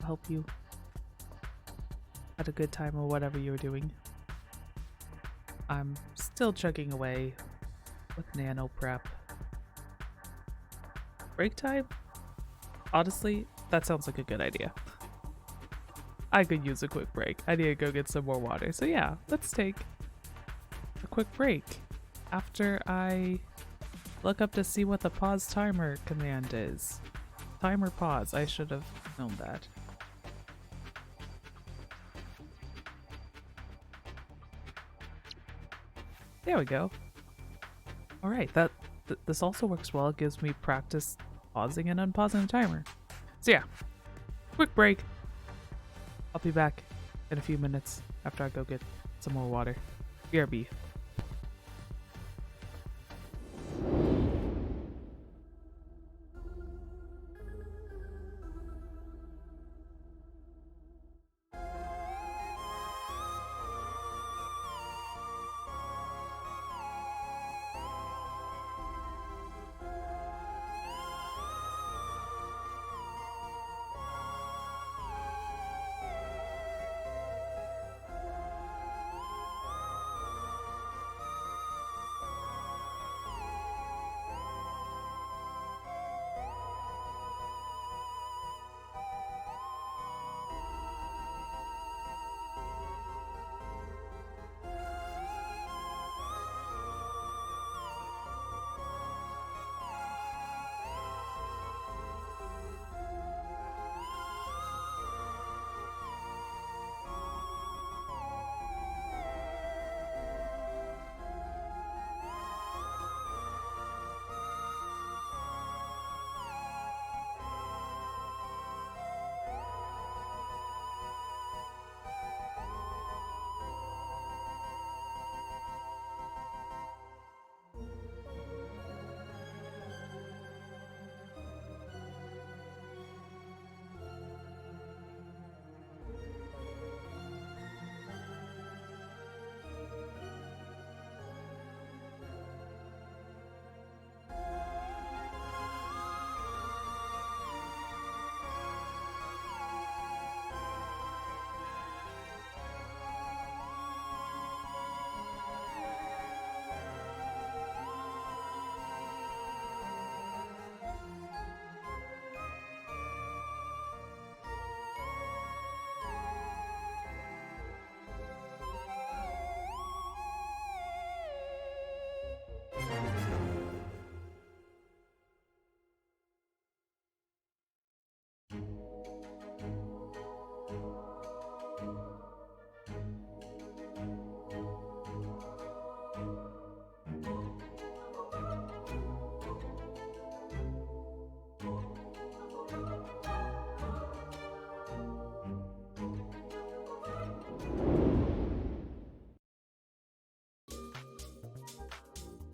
I'll help you. Had a good time or whatever you were doing. I'm still chugging away with nano prep. Break time? Honestly, that sounds like a good idea. I could use a quick break. I need to go get some more water. So yeah, let's take a quick break after I look up to see what the pause timer command is. Timer pause. I should have known that. There we go. Alright, this also works well. It gives me practice pausing and unpausing the timer. So yeah, quick break. I'll be back in a few minutes after I go get some more water. BRB.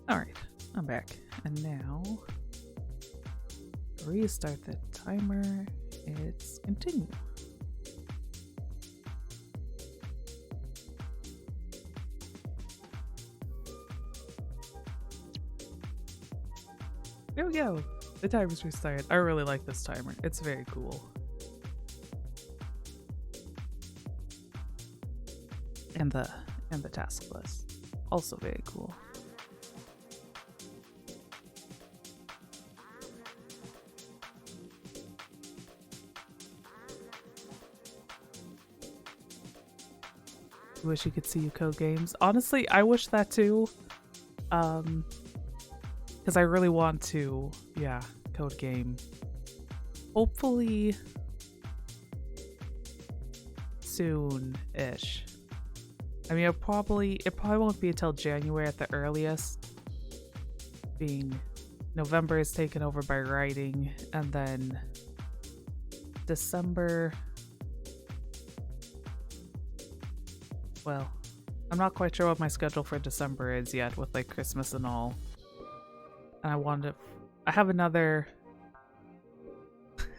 Alright, I'm back. And now, restart the timer. It's continue. There we go. The timer's restarted. I really like this timer. It's very cool. And the task list. Also very cool. Wish you could see you code games. Honestly, I wish that too. Because I really want to, yeah, code game. Hopefully soon-ish. I mean, it probably won't be until January at the earliest. Being November is taken over by writing, and then December. Well, I'm not quite sure what my schedule for December is yet with like Christmas and all. And I have another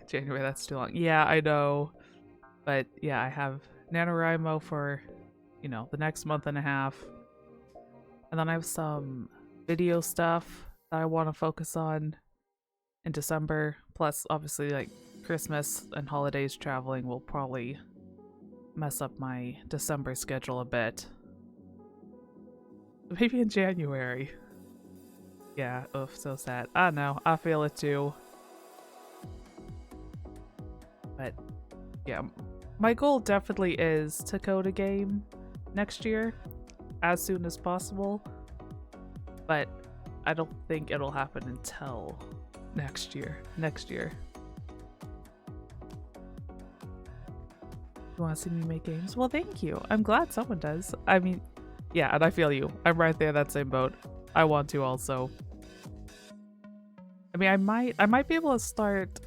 January, that's too long. Yeah, I know. But yeah, I have NaNoWriMo for, you know, the next month and a half. And then I have some video stuff that I want to focus on in December. Plus, obviously, like, Christmas and holidays traveling will probably mess up my December schedule a bit. Maybe in January. Yeah, oof, so sad. I know, I feel it too. But yeah, my goal definitely is to code a game next year as soon as possible. But I don't think it'll happen until next year. You want to see me make games? Well, thank you. I'm glad someone does. I mean, yeah, and I feel you. I'm right there, that same boat. I want to also. I mean, I might be able to start.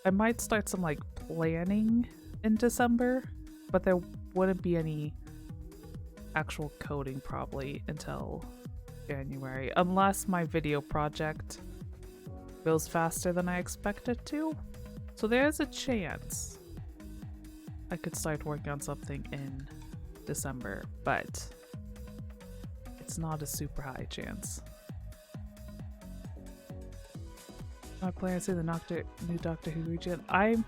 I might start some like planning in December, but there wouldn't be any actual coding probably until January, unless my video project goes faster than I expect it to. So there's a chance I could start working on something in December, but it's not a super high chance. My plans in the new Doctor Who region. I'm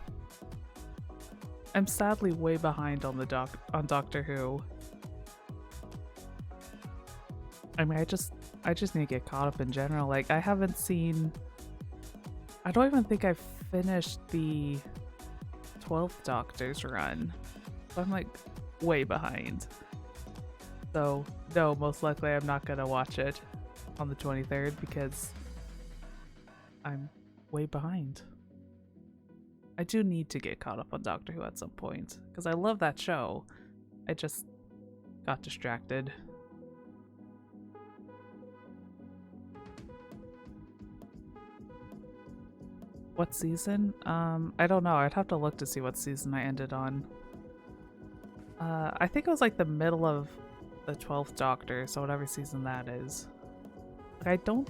sadly way behind on Doctor Who. I mean, I just need to get caught up in general. Like, I haven't seen. I don't even think I've finished the 12th Doctor's run. So I'm like way behind. So no, most likely I'm not gonna watch it on the 23rd because I'm way behind. I do need to get caught up on Doctor Who at some point because I love that show. I just got distracted. What season? I don't know. I'd have to look to see what season I ended on. I think it was like the middle of the 12th Doctor, so whatever season that is. Like, I don't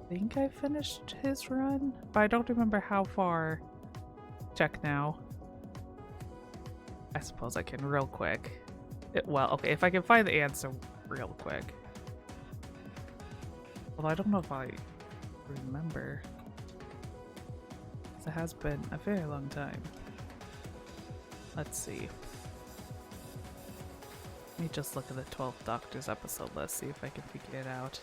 think I finished his run, but I don't remember how far. Check now. I suppose I can real quick. Well, okay, if I can find the answer real quick. Although I don't know if I remember. It has been a very long time. Let's see. Let me just look at the 12th Doctor's episode list, see if I can figure it out.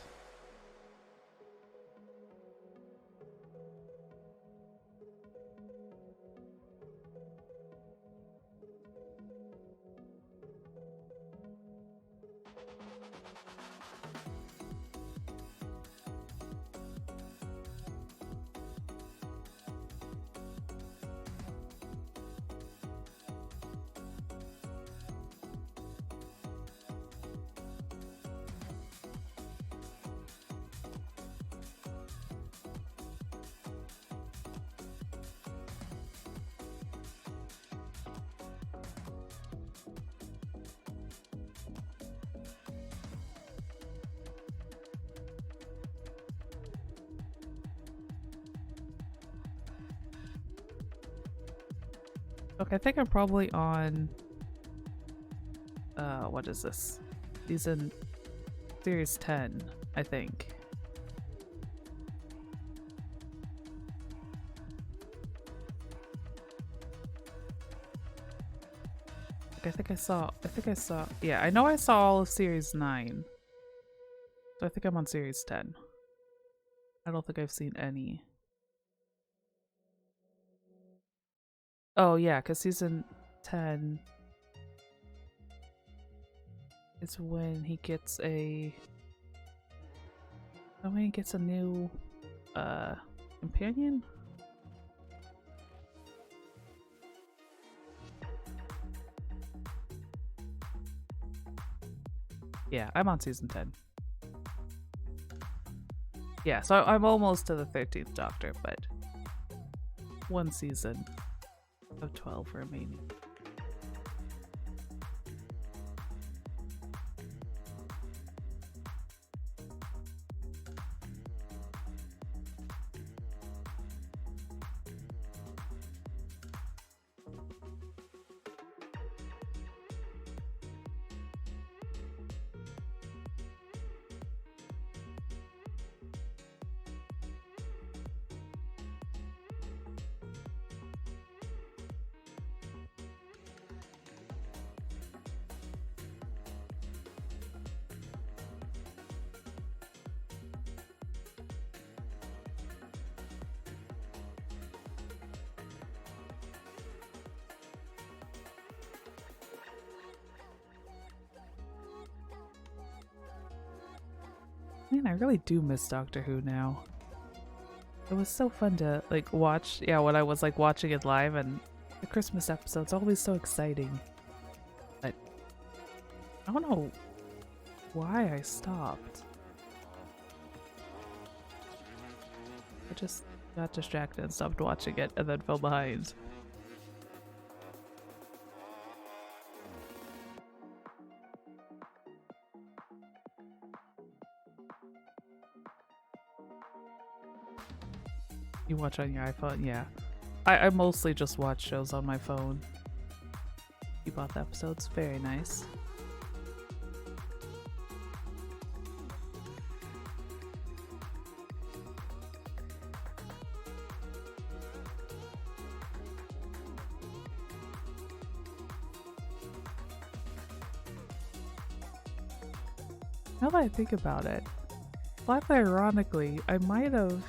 Okay, I think I'm probably on what is this? Series 10, I think. I think I saw, yeah, I know I saw all of Series 9. So I think I'm on Series 10. I don't think I've seen any. Oh yeah, because season 10 is when he gets a new companion. Yeah, I'm on season 10. Yeah, so I'm almost to the 13th Doctor, but one season of 12 remaining. Man, I really do miss Doctor Who now. It was so fun to like watch, yeah, when I was like watching it live, and the Christmas episode's always so exciting. But I don't know why I stopped. I just got distracted and stopped watching it and then fell behind. You watch on your iPhone? Yeah. I mostly just watch shows on my phone. You bought the episodes? Very nice. Now that I think about it, slightly ironically, I might have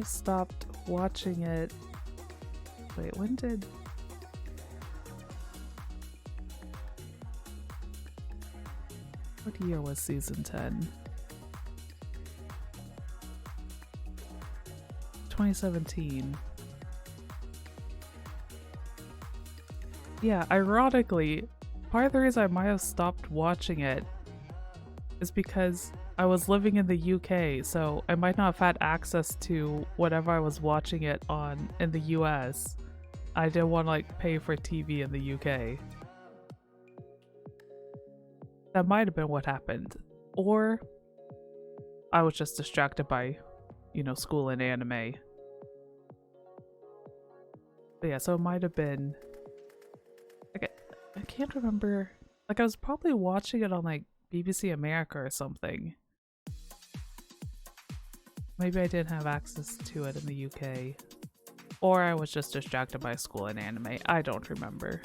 stopped watching it. Wait, when did... What year was season 10? 2017. Yeah, ironically, part of the reason I might have stopped watching it is because I was living in the UK, so I might not have had access to whatever I was watching it on in the US. I didn't want to like pay for TV in the UK. That might have been what happened. Or I was just distracted by, you know, school and anime. But yeah, so it might have been... Like, I can't remember... Like, I was probably watching it on, like, BBC America or something. Maybe I didn't have access to it in the UK. Or I was just distracted by school and anime. I don't remember.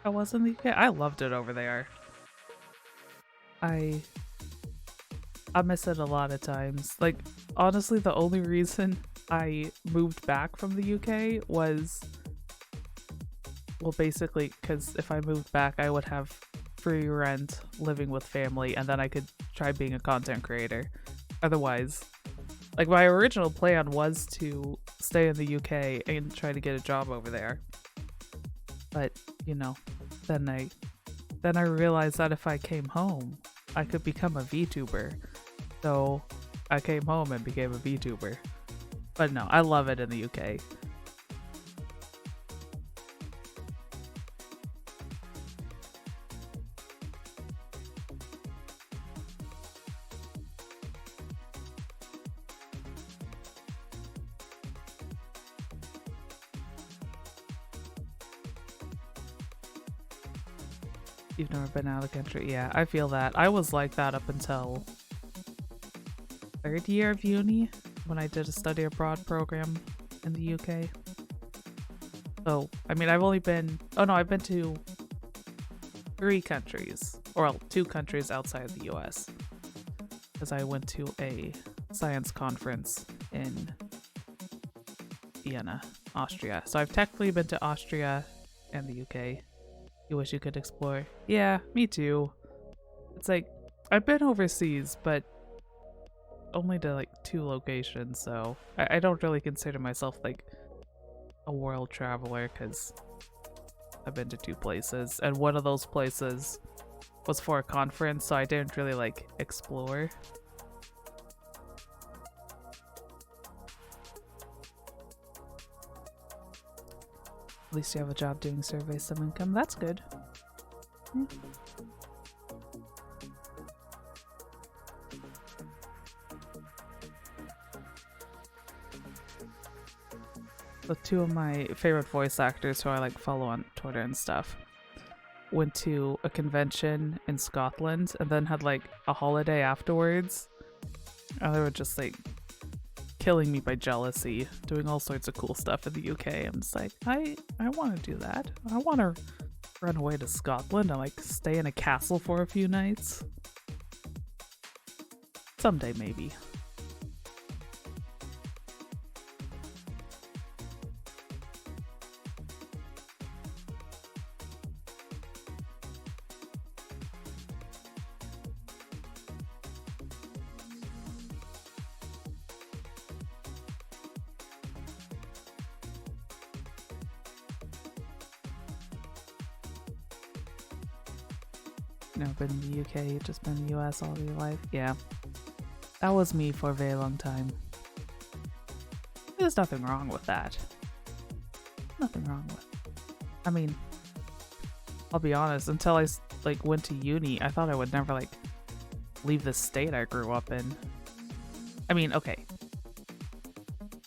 I was in the UK. I loved it over there. I miss it a lot of times. Like, honestly, the only reason I moved back from the UK was, well, basically because if I moved back, I would have free rent, living with family, and then I could try being a content creator. Otherwise, like, my original plan was to stay in the UK and try to get a job over there. But, you know, then I realized that if I came home, I could become a VTuber. So I came home and became a VTuber. But no, I love it in the UK. You've never been out of the country? Yeah, I feel that. I was like that up until third year of uni when I did a study abroad program in the UK. So, I mean, I've been to 3 countries, or well, 2 countries outside of the US. Because I went to a science conference in Vienna, Austria. So I've technically been to Austria and the UK. You wish you could explore. Yeah, me too. It's like, I've been overseas, but only to like 2 locations, so I don't really consider myself like a world traveler because I've been to 2 places, and one of those places was for a conference, so I didn't really like explore. At least you have a job doing surveys, some income. That's good. Yeah. So 2 of my favorite voice actors who I like follow on Twitter and stuff went to a convention in Scotland and then had like a holiday afterwards. And they were just like killing me by jealousy, doing all sorts of cool stuff in the UK. I'm just like, I want to do that. I want to run away to Scotland and like stay in a castle for a few nights. Someday, maybe. Never been in the UK, just been in the US all your life. Yeah. That was me for a very long time. There's nothing wrong with that. Nothing wrong with it. I mean, I'll be honest, until I like went to uni, I thought I would never like leave the state I grew up in. I mean, okay.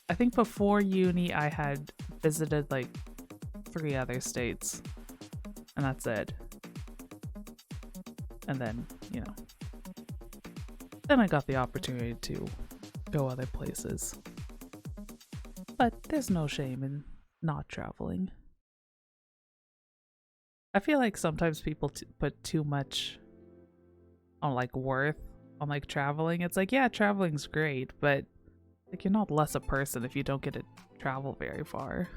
I think before uni I had visited like 3 other states. And that's it. And then, you know, then I got the opportunity to go other places. But there's no shame in not traveling. I feel like sometimes people put too much on like worth on like traveling. It's like, yeah, traveling's great, but like you're not less a person if you don't get to travel very far.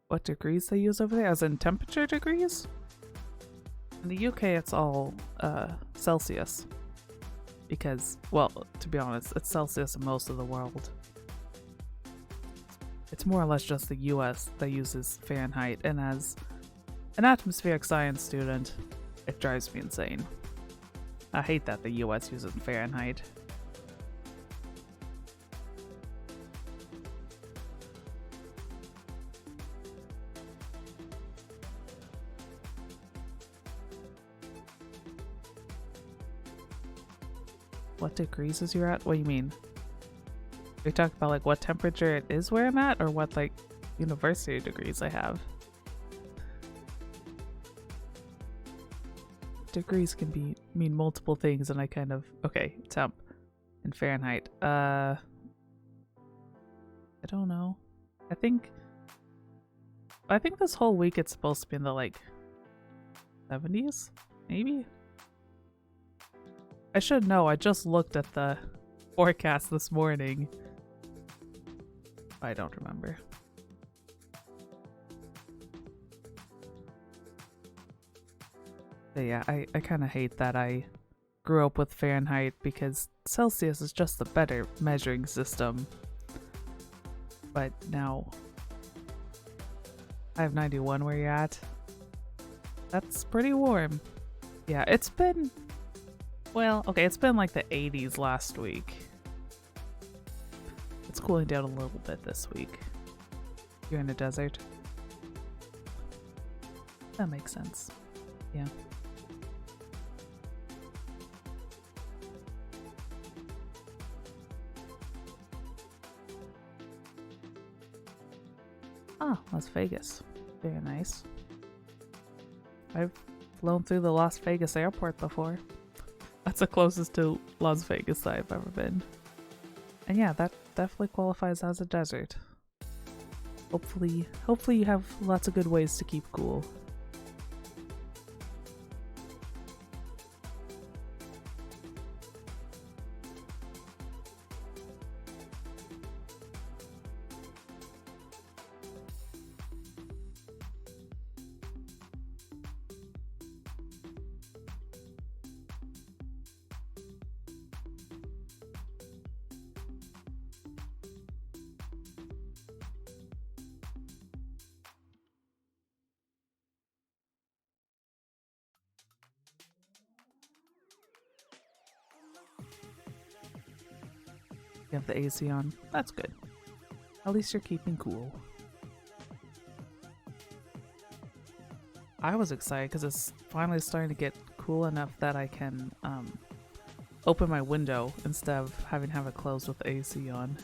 What degrees they use over there, as in temperature degrees? In the UK it's all Celsius, because, well, to be honest, it's Celsius in most of the world. It's more or less just the US that uses Fahrenheit, and as an atmospheric science student, it drives me insane. I hate that the US uses Fahrenheit. What degrees is you're at? What do you mean? Are you talking about like what temperature it is where I'm at, or what like university degrees I have? Degrees can mean multiple things, and I kind of, okay, temp in Fahrenheit. I don't know. I think this whole week it's supposed to be in the like 70s, maybe? I should know, I just looked at the forecast this morning. I don't remember. But yeah, I kind of hate that I grew up with Fahrenheit, because Celsius is just the better measuring system. But now I have 91 where you're at. That's pretty warm. Yeah, it's been, well, okay, it's been like the 80s last week. It's cooling down a little bit this week. You're in a desert. That makes sense. Yeah. Ah, Las Vegas. Very nice. I've flown through the Las Vegas airport before. That's the closest to Las Vegas I've ever been. And yeah, that definitely qualifies as a desert. Hopefully you have lots of good ways to keep cool. You have the AC on. That's good. At least you're keeping cool. I was excited because it's finally starting to get cool enough that I can open my window instead of having to have it closed with the AC on.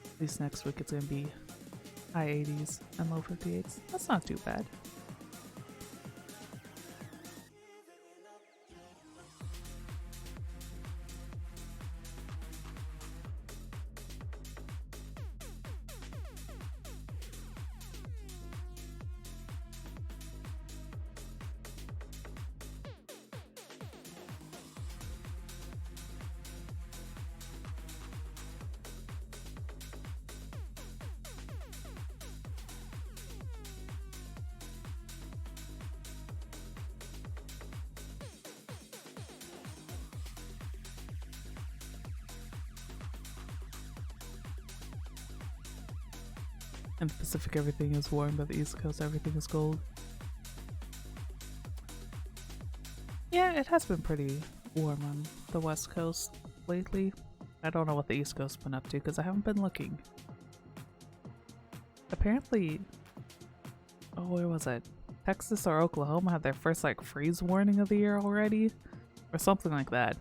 At least next week it's going to be high 80s and low 58s. That's not too bad. In the Pacific, everything is warm, but the East Coast, everything is cold. Yeah, it has been pretty warm on the West Coast lately. I don't know what the East Coast's been up to because I haven't been looking. Apparently, oh, where was it? Texas or Oklahoma had their first like freeze warning of the year already, or something like that.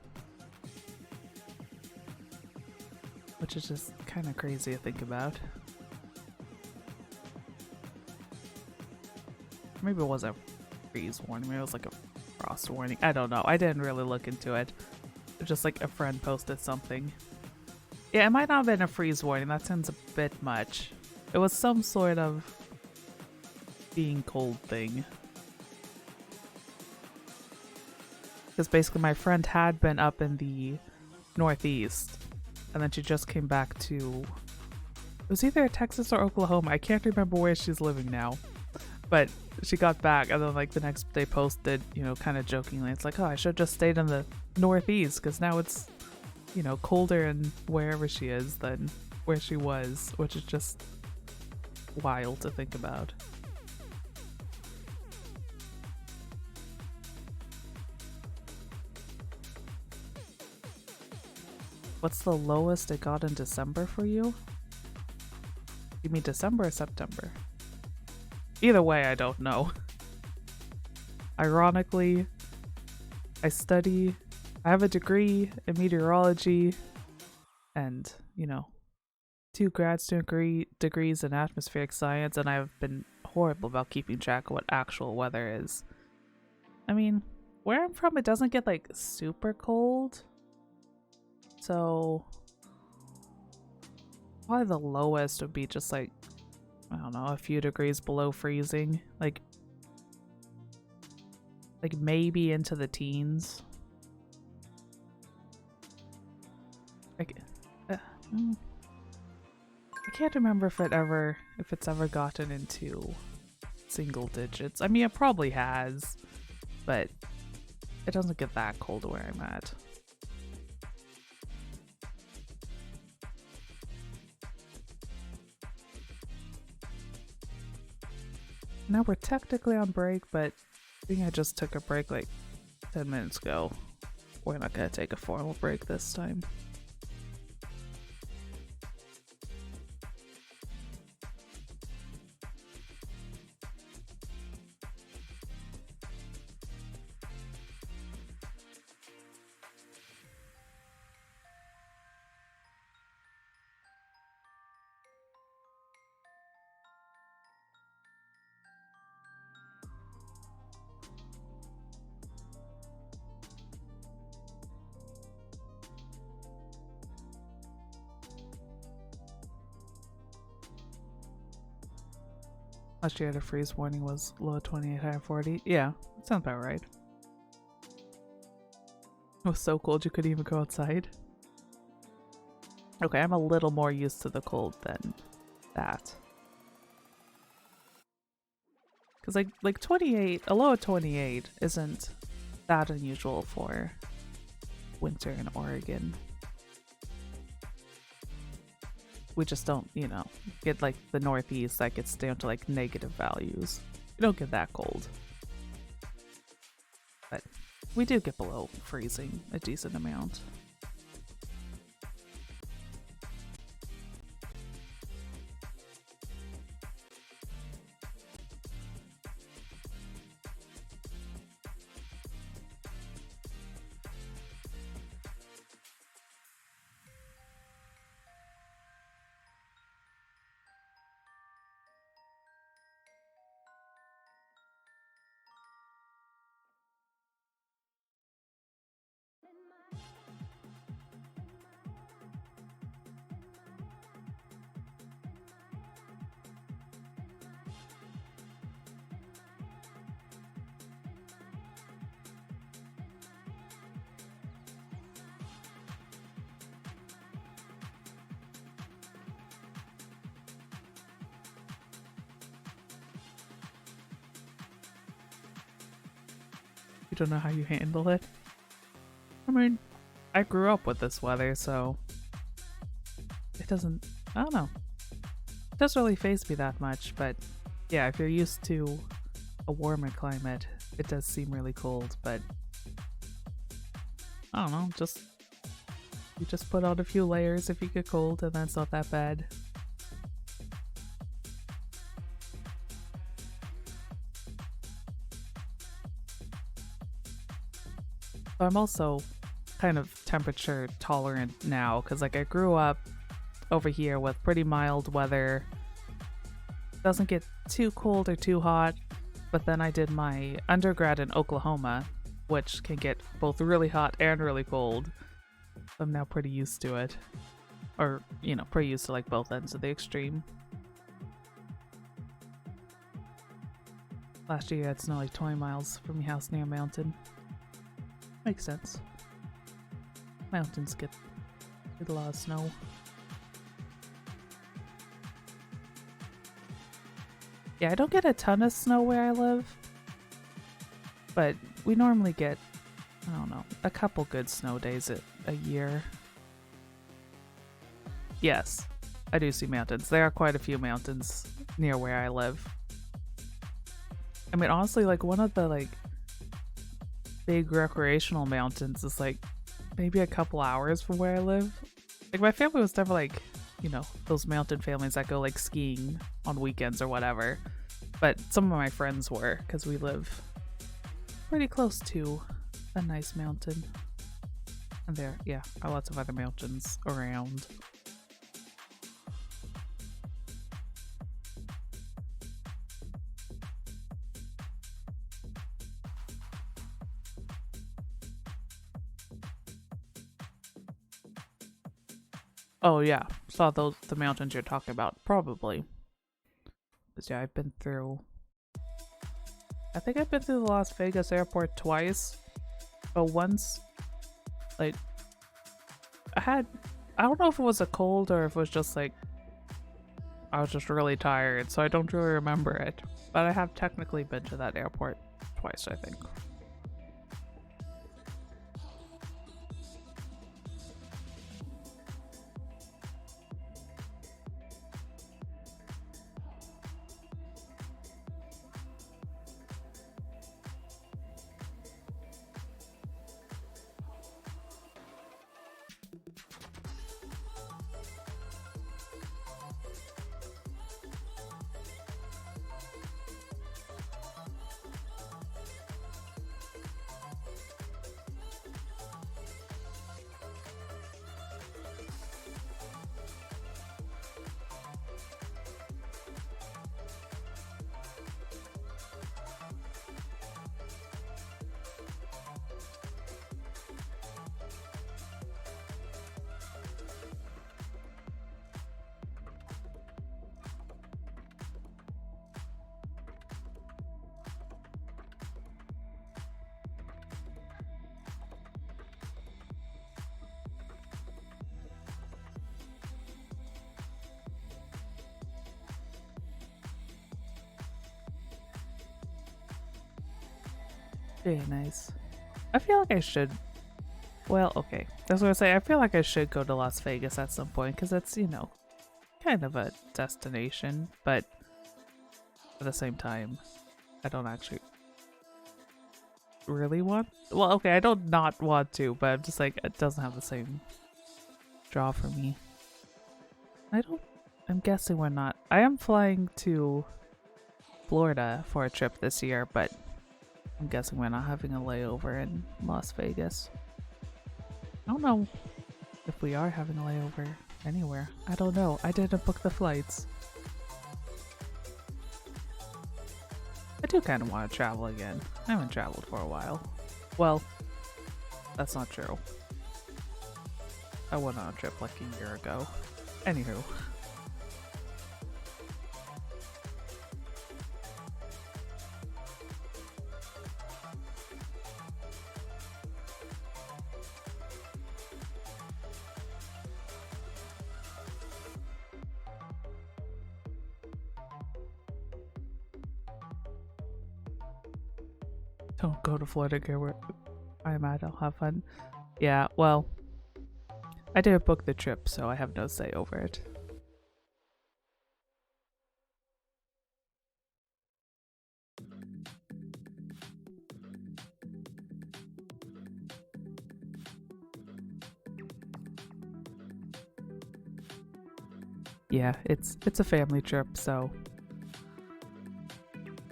Which is just kind of crazy to think about. Maybe it wasn't a freeze warning, maybe it was like a frost warning. I don't know. I didn't really look into it. Just like a friend posted something. Yeah, it might not have been a freeze warning. That sounds a bit much. It was some sort of being cold thing. Because basically my friend had been up in the Northeast and then she just came back to... It was either Texas or Oklahoma. I can't remember where she's living now. But she got back and then like the next day posted, you know, kind of jokingly, it's like, oh, I should have just stayed in the Northeast because now it's, you know, colder in wherever she is than where she was, which is just wild to think about. What's the lowest it got in December for you? You mean December or September? Either way, I don't know. Ironically, I have a degree in meteorology and, you know, 2 grad student degrees in atmospheric science, and I've been horrible about keeping track of what actual weather is. I mean, where I'm from, it doesn't get like super cold. So, probably the lowest would be just like, I don't know, a few degrees below freezing, like maybe into the teens. Like, I can't remember if it's ever gotten into single digits. I mean, it probably has, but it doesn't get that cold where I'm at. Now we're technically on break, but I think I just took a break like 10 minutes ago. We're not gonna take a formal break this time. Last year the freeze warning was low 28, high 40. Yeah, that sounds about right. It was so cold you couldn't even go outside. Okay, I'm a little more used to the cold than that. Because like 28, a low of 28 isn't that unusual for winter in Oregon. We just don't, you know, get like the Northeast that gets down to like negative values. We don't get that cold. But we do get below freezing a decent amount. You don't know how you handle it? I mean, I grew up with this weather, so it doesn't, I don't know. It doesn't really faze me that much, but yeah, if you're used to a warmer climate, it does seem really cold, but I don't know, you just put on a few layers if you get cold, and that's not that bad. But I'm also kind of temperature tolerant now, because like I grew up over here with pretty mild weather. Doesn't get too cold or too hot, but then I did my undergrad in Oklahoma, which can get both really hot and really cold. I'm now pretty used to it. Or, you know, pretty used to like both ends of the extreme. Last year I had snow like 20 miles from my house near a mountain. Makes sense. Mountains get a lot of snow. Yeah, I don't get a ton of snow where I live, but we normally get, I don't know, a couple good snow days a year. Yes, I do see mountains. There are quite a few mountains near where I live. I mean, honestly, like one of the like big recreational mountains is like maybe a couple hours from where I live. Like my family was never like, you know, those mountain families that go like skiing on weekends or whatever. But some of my friends were, because we live pretty close to a nice mountain. And there, yeah, are lots of other mountains around. Oh yeah, saw the mountains you're talking about, probably. Because yeah, I think I've been through the Las Vegas airport twice. But once, like, I don't know if it was a cold or if it was just like, I was just really tired, so I don't really remember it. But I have technically been to that airport twice, I think. Very nice. I feel like I should. Well, okay. That's what I say. I feel like I should go to Las Vegas at some point because that's, you know, kind of a destination. But at the same time, I don't actually really want. Well, okay, I don't not want to, but I'm just like, it doesn't have the same draw for me. I'm guessing we're not. I am flying to Florida for a trip this year, but I'm guessing we're not having a layover in Las Vegas. I don't know if we are having a layover anywhere. I don't know. I didn't book the flights. I do kind of want to travel again. I haven't traveled for a while. Well, that's not true. I went on a trip like a year ago. Anywho. Don't go to Florida Gear where I'm at. I'll have fun. Yeah, well, I didn't book the trip, so I have no say over it. Yeah, it's a family trip, so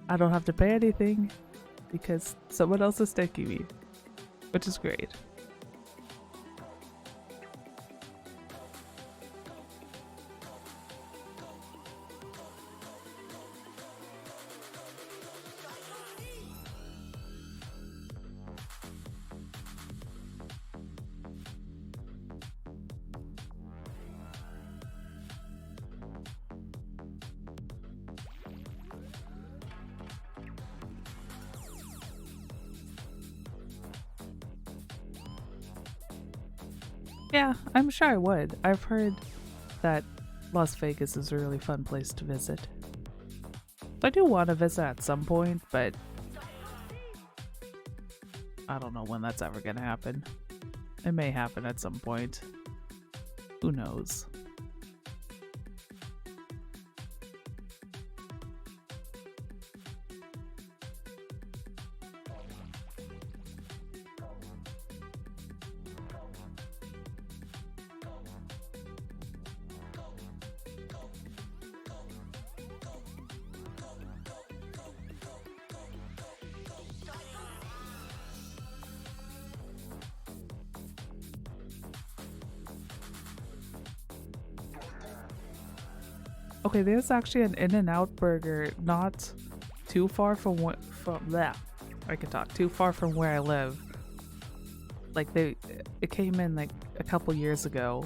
I don't have to pay anything because someone else is taking me, which is great. Yeah, I'm sure I would. I've heard that Las Vegas is a really fun place to visit. I do want to visit at some point, but I don't know when that's ever gonna happen. It may happen at some point. Who knows? Okay, there's actually an In-N-Out burger not too far from that. I can talk too far from where I live. Like it came in like a couple years ago,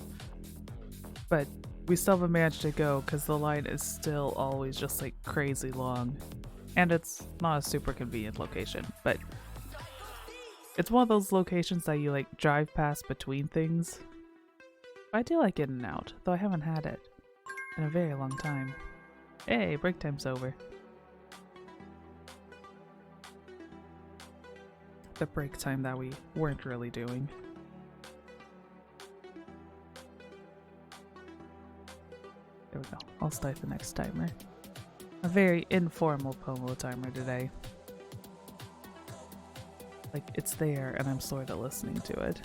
but we still haven't managed to go because the line is still always just like crazy long, and it's not a super convenient location. But it's one of those locations that you like drive past between things. I do like In-N-Out, though I haven't had it in a very long time. Hey, break time's over. The break time that we weren't really doing. There we go. I'll start the next timer. A very informal Pomo timer today. Like, it's there and I'm sort of listening to it.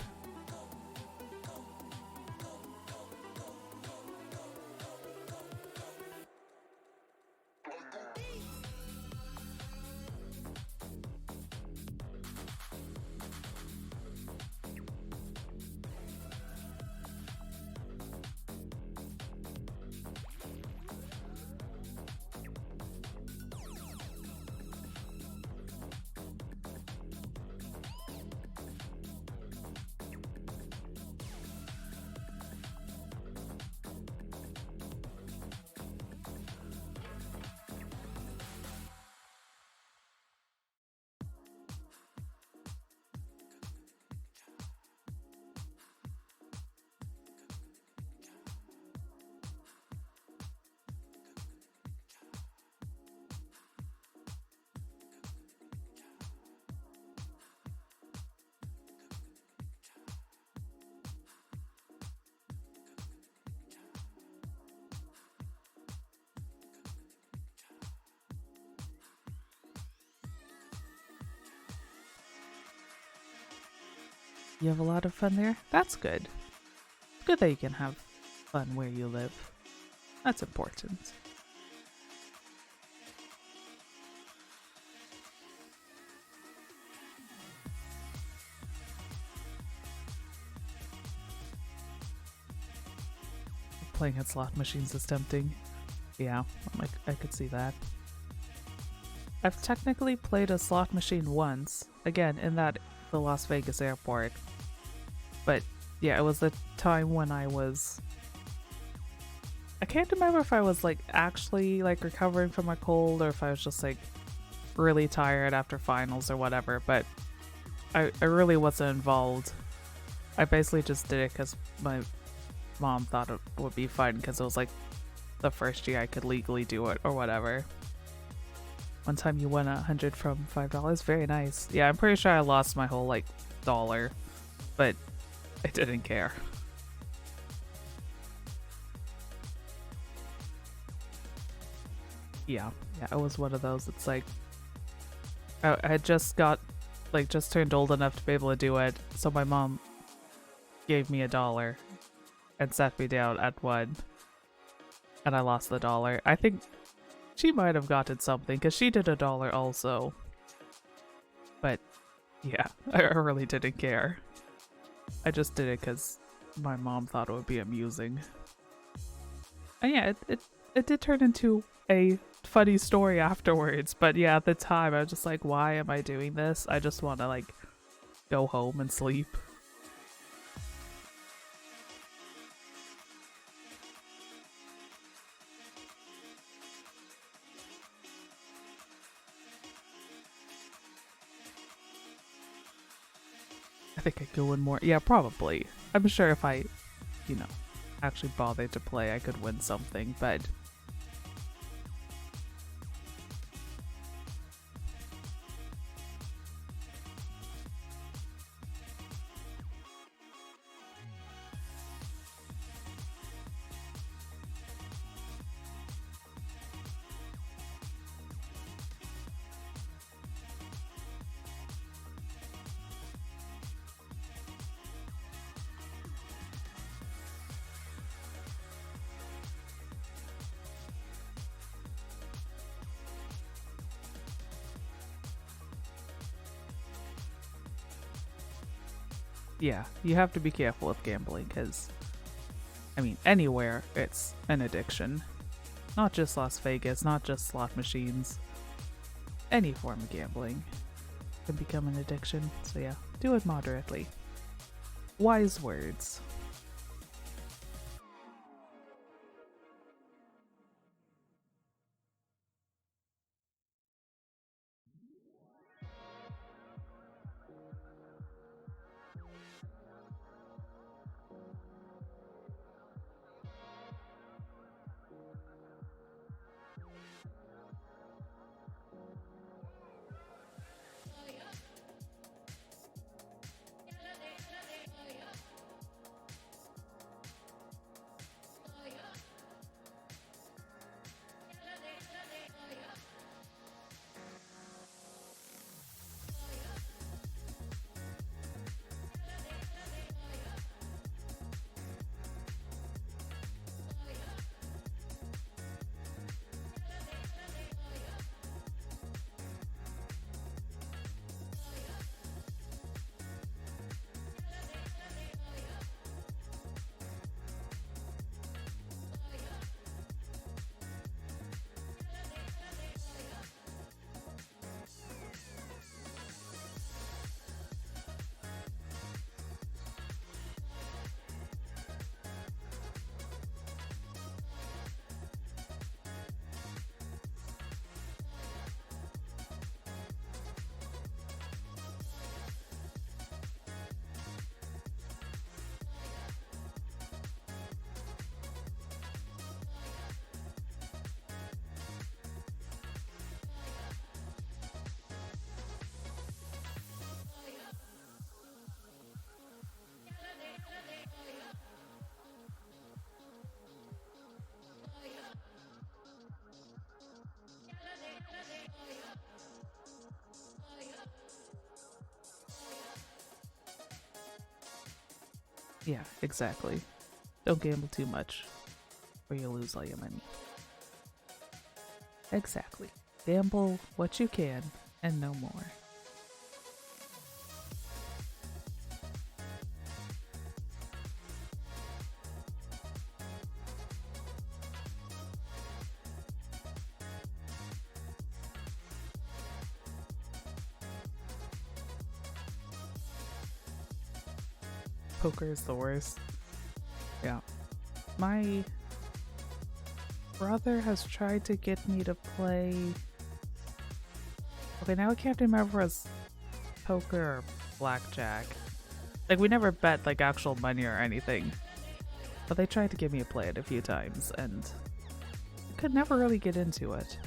You have a lot of fun there? That's good. Good that you can have fun where you live. That's important. Playing at slot machines is tempting. Yeah, I could see that. I've technically played a slot machine once, again in the Las Vegas airport. But yeah, it was the time when I can't remember if I was like actually like recovering from a cold or if I was just like really tired after finals or whatever, but I really wasn't involved. I basically just did it because my mom thought it would be fun because it was like the first year I could legally do it or whatever. One time you won 100 from $5. Very nice. Yeah, I'm pretty sure I lost my whole, like, dollar. But I didn't care. Yeah, it was one of those. It's like, I had just turned old enough to be able to do it, so my mom gave me $1 and sat me down at one, and I lost the $1. I think she might have gotten something, because she did $1 also. But, yeah, I really didn't care. I just did it because my mom thought it would be amusing. And yeah, it did turn into a funny story afterwards, but yeah, at the time I was just like, why am I doing this? I just want to like go home and sleep. I think I'd go in more. Yeah, probably. I'm sure if I, actually bothered to play, I could win something, but yeah, you have to be careful with gambling because, I mean, anywhere it's an addiction. Not just Las Vegas, not just slot machines. Any form of gambling can become an addiction, so yeah, do it moderately. Wise words. Yeah, exactly. Don't gamble too much, or you'll lose all your money. Exactly. Gamble what you can, and no more. Poker is the worst. Yeah. My brother has tried to get me to play... Okay, now I can't remember if it was poker or blackjack. Like, we never bet, like, actual money or anything. But they tried to get me to play it a few times, and I could never really get into it.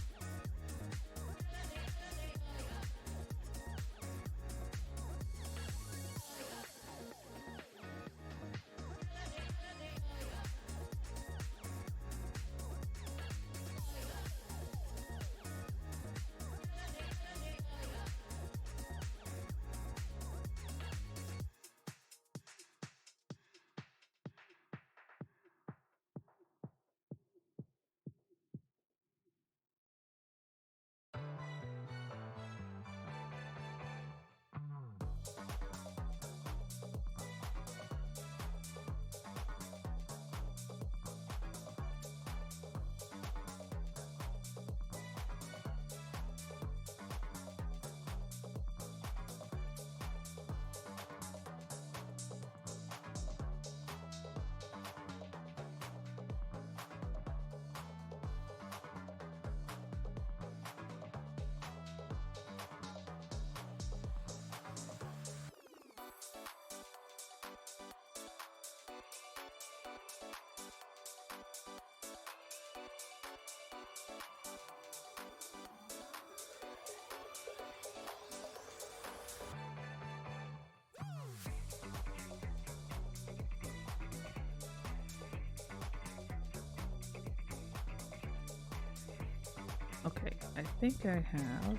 Okay, I think I have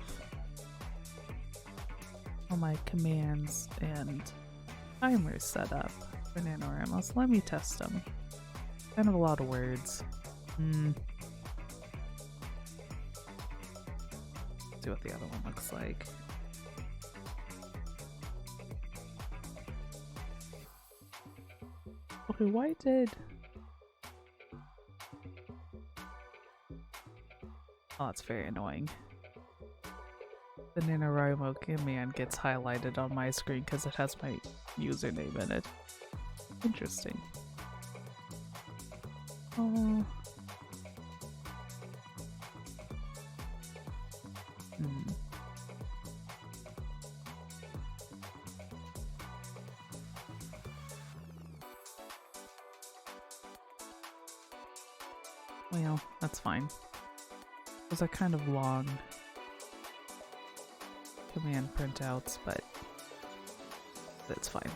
all my commands and timers set up for NaNoWriMo, so let me test them. Kind of a lot of words. See what the other one looks like. Okay, why did... Oh, that's very annoying. The NaNoWriMo command gets highlighted on my screen because it has my username in it. Interesting. Oh. Well, that's fine. Those are kind of long command printouts, but that's fine.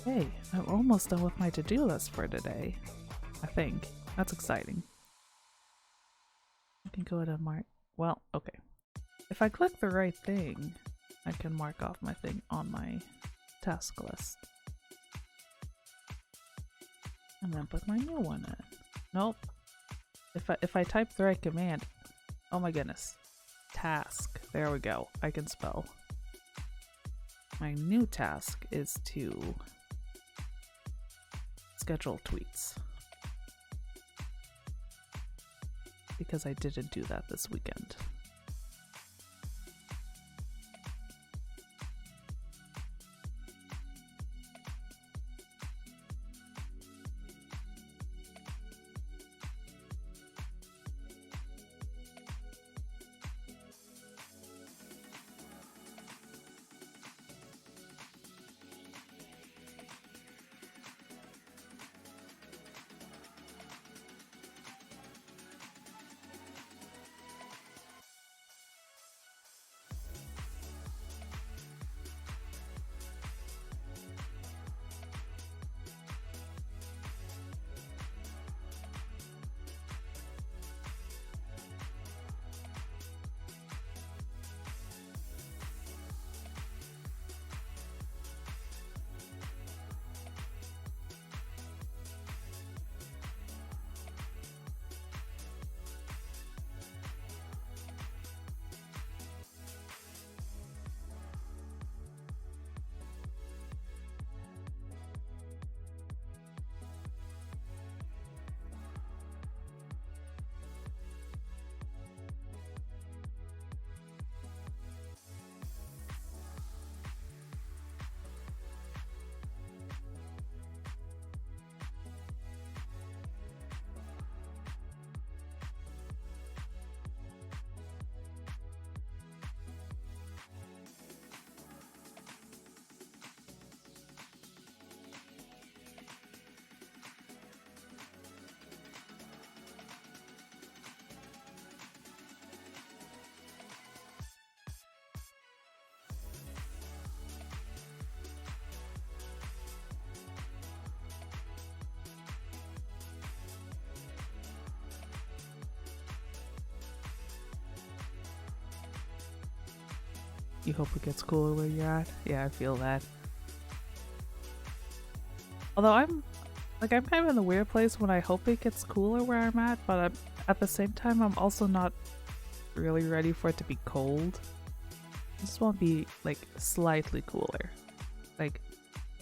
Hey, I'm almost done with my to-do list for today. I think. That's exciting. I can go to mark... Well, okay. If I click the right thing, I can mark off my thing on my task list. And then put my new one in. Nope. If I type the right command... Oh my goodness. Task. There we go. I can spell. My new task is to... schedule tweets, because I didn't do that this weekend. You hope it gets cooler where you're at? Yeah, I feel that. Although I'm kind of in the weird place when I hope it gets cooler where I'm at, but at the same time, I'm also not really ready for it to be cold. I just want to be, like, slightly cooler. Like,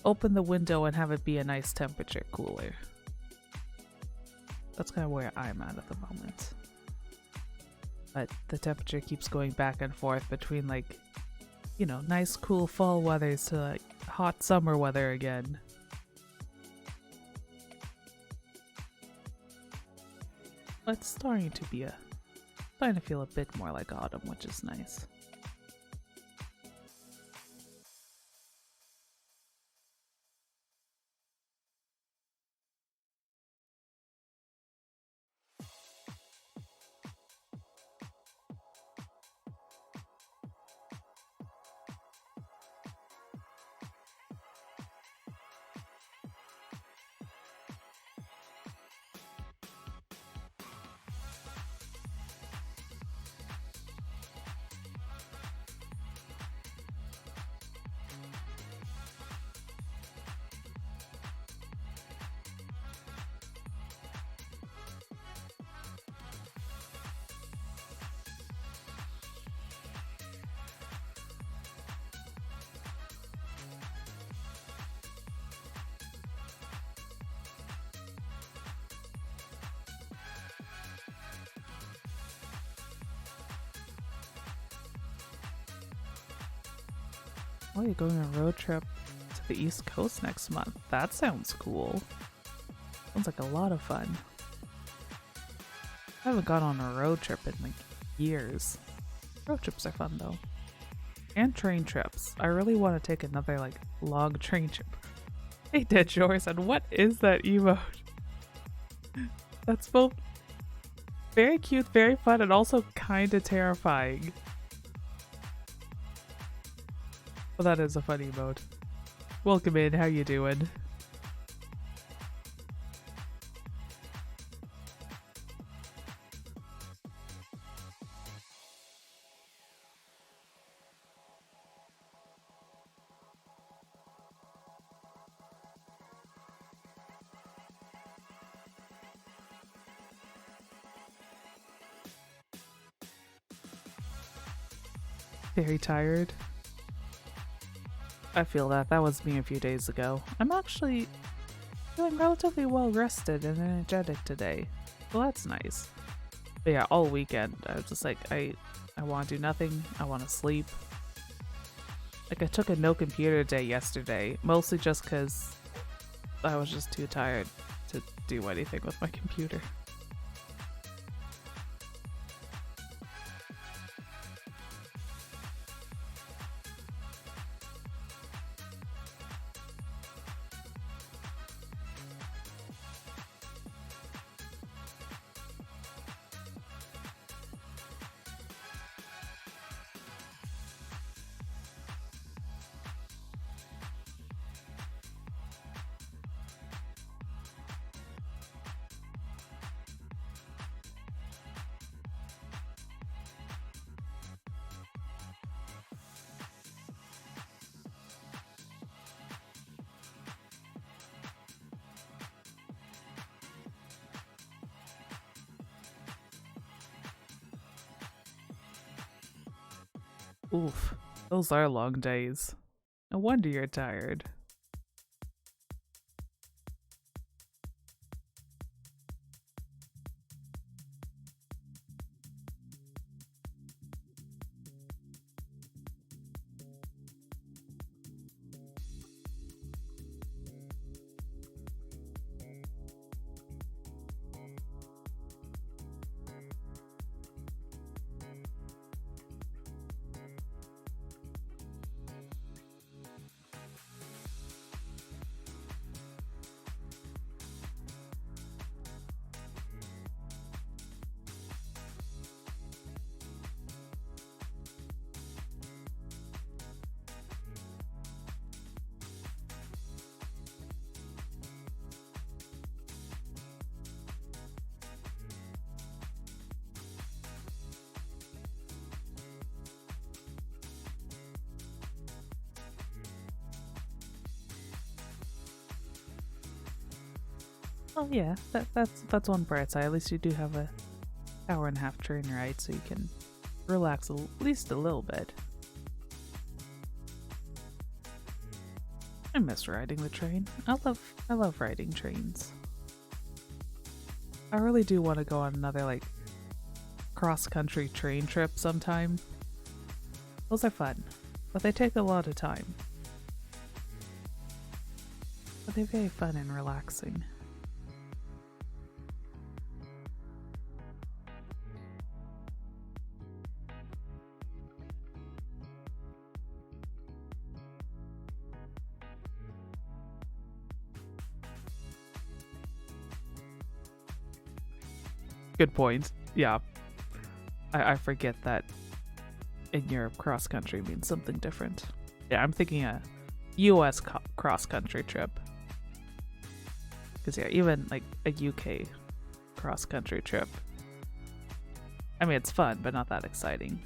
open the window and have it be a nice temperature cooler. That's kind of where I'm at the moment. But the temperature keeps going back and forth between, like, you know, nice cool fall weathers to, like, hot summer weather again. But it's starting to feel a bit more like autumn, which is nice. Oh, you're going on a road trip to the East Coast next month. That sounds cool. Sounds like a lot of fun. I haven't gone on a road trip in like years. Road trips are fun though. And train trips. I really want to take another like long train trip. Hey Dead Shores, and what is that emote? That's both very cute, very fun, and also kind of terrifying. Well, that is a funny emote. Welcome in, how you doing? Very tired. I feel that. That was me a few days ago. I'm actually feeling relatively well rested and energetic today. So that's nice. But yeah, all weekend I was just like, I want to do nothing. I want to sleep. Like I took a no computer day yesterday, mostly just because I was just too tired to do anything with my computer. Oof, those are long days. No wonder you're tired. Oh yeah, that's one bright side. At least you do have a hour and a half train ride, so you can relax at least a little bit. I miss riding the train. I love riding trains. I really do want to go on another like cross-country train trip sometime. Those are fun, but they take a lot of time. But they're very fun and relaxing. Good point. Yeah. I forget that in Europe cross-country means something different. Yeah, I'm thinking a US cross-country trip. Because yeah, even like a UK cross-country trip. I mean, it's fun, but not that exciting.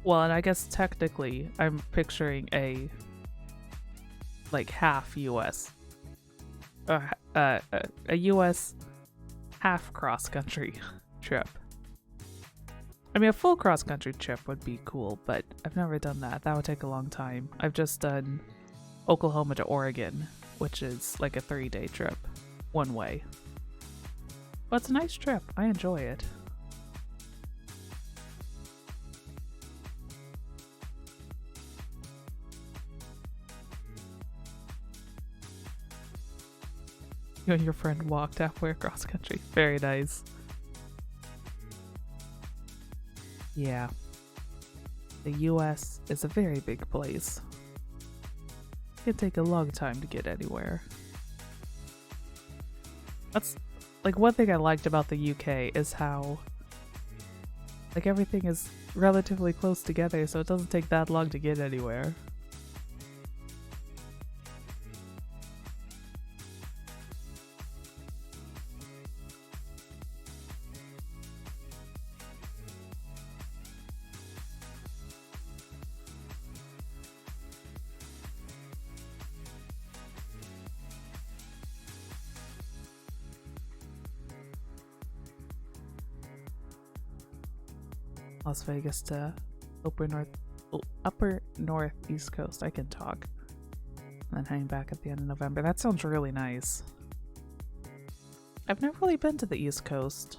Well, and I guess technically I'm picturing a like half US. A US half cross-country trip. I mean, a full cross-country trip would be cool, but I've never done that. That would take a long time. I've just done Oklahoma to Oregon, which is like a 3-day trip, one way. But it's a nice trip. I enjoy it. You and your friend walked halfway across country. Very nice. Yeah. The US is a very big place. It can take a long time to get anywhere. That's like one thing I liked about the UK is how like everything is relatively close together, so it doesn't take that long to get anywhere. Las Vegas to upper north east coast. I can talk. And then hang back at the end of November. That sounds really nice. I've never really been to the East Coast.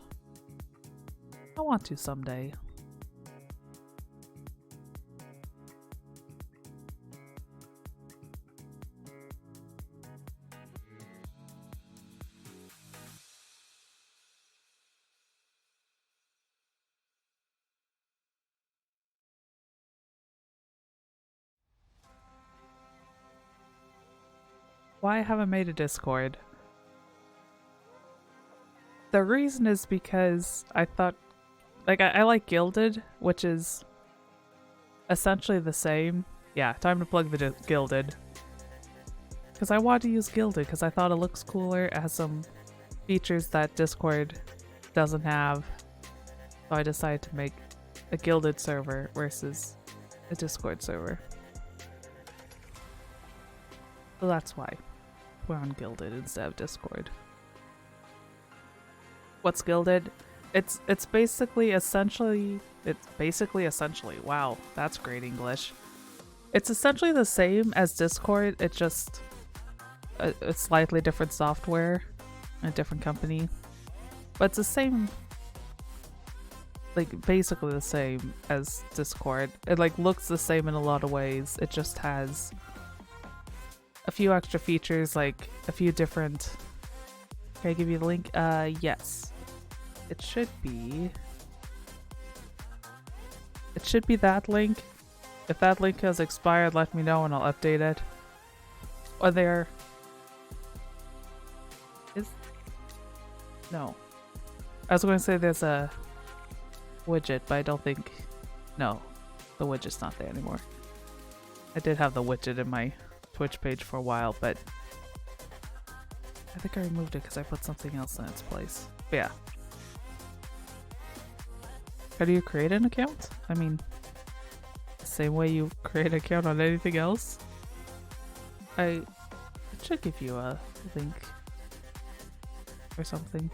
I want to someday. Why I haven't made a Discord? The reason is because I thought, like, I like Gilded, which is essentially the same. Yeah, time to plug the Gilded. Because I wanted to use Gilded because I thought it looks cooler. It has some features that Discord doesn't have. So I decided to make a Gilded server versus a Discord server. So that's why we're on Gilded instead of Discord. What's Gilded? It's basically essentially wow, that's great English. It's essentially the same as Discord. It's just a slightly different software, a different company, but it's the same, like basically the same as Discord. It like looks the same in a lot of ways. It just has a few extra features, like a few different. Can I give you the link? Yes. It should be that link. If that link has expired, let me know and I'll update it. Or there is no. I was going to say there's a widget, but I don't think. No, the widget's not there anymore. I did have the widget in my Twitch page for a while, but I think I removed it because I put something else in its place. But yeah. How do you create an account? I mean, the same way you create an account on anything else. It should give you a link or something.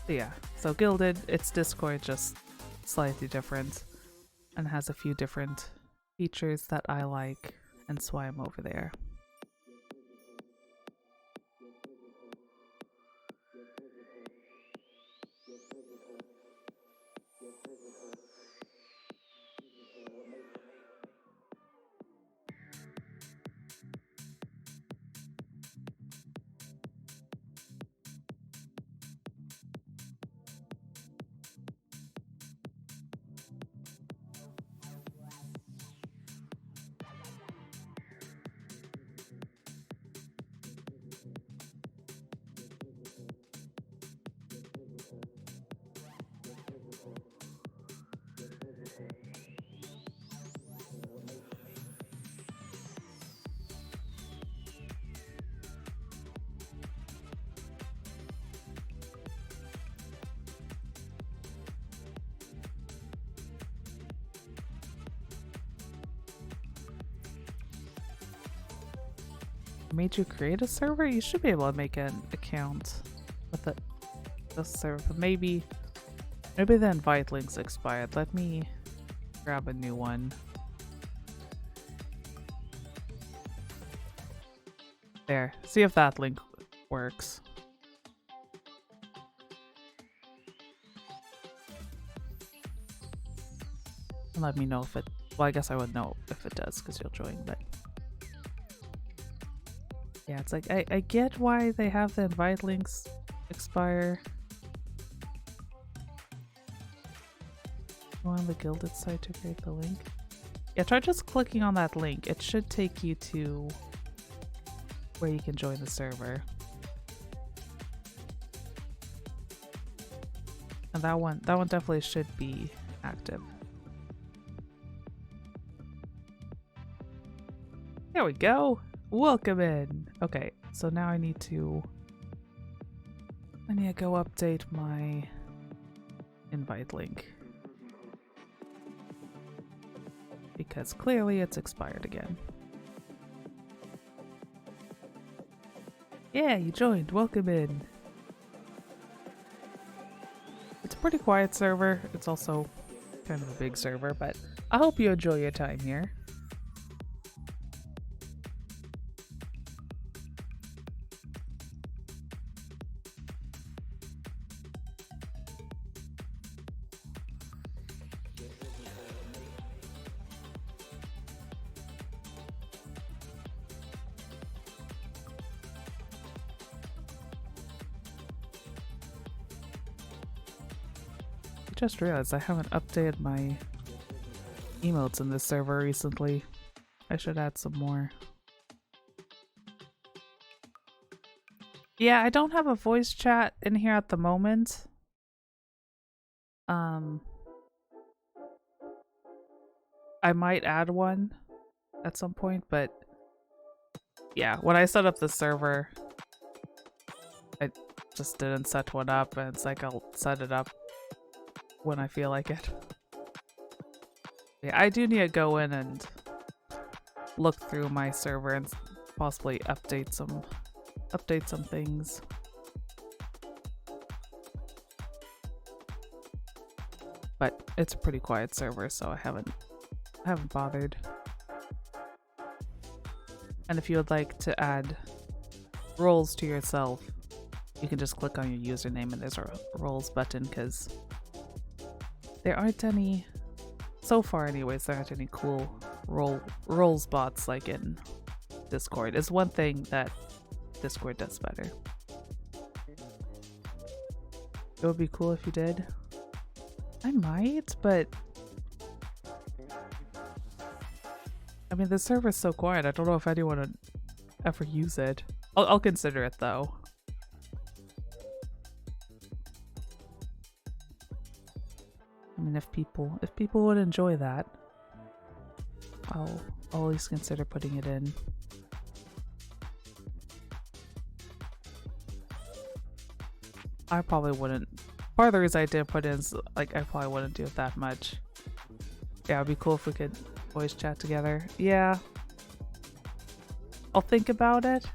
But yeah, so Gilded, it's Discord, just slightly different, and has a few different features that I like, and that's why I'm over there. Made you create a server? You should be able to make an account with the server. Maybe the invite link's expired. Let me grab a new one. There. See if that link works. And let me know if it. Well, I guess I would know if it does because you'll join, but. Yeah, it's like I get why they have the invite links expire. Go on the Guilded site to create the link. Yeah, try just clicking on that link. It should take you to where you can join the server. And that one definitely should be active. There we go. Welcome in. Okay, so now I need to go update my invite link. Because clearly it's expired again. Yeah, you joined. Welcome in. It's a pretty quiet server. It's also kind of a big server, but I hope you enjoy your time here. I just realized I haven't updated my emotes in this server recently. I should add some more. Yeah, I don't have a voice chat in here at the moment. I might add one at some point, but yeah, when I set up the server, I just didn't set one up, and it's like I'll set it up when I feel like it. Yeah, I do need to go in and look through my server and possibly update some things. But it's a pretty quiet server, so I haven't bothered. And if you would like to add roles to yourself, you can just click on your username and there's a roles button, because there aren't any, so far anyways, there aren't any cool roles bots like in Discord. It's one thing that Discord does better. It would be cool if you did. I might, but I mean, the server's so quiet, I don't know if anyone would ever use it. I'll consider it though. I mean, if people would enjoy that, I'll always consider putting it in. I probably wouldn't. Part of the reason I did put in is, like, I probably wouldn't do it that much. Yeah, it'd be cool if we could voice chat together. Yeah. I'll think about it.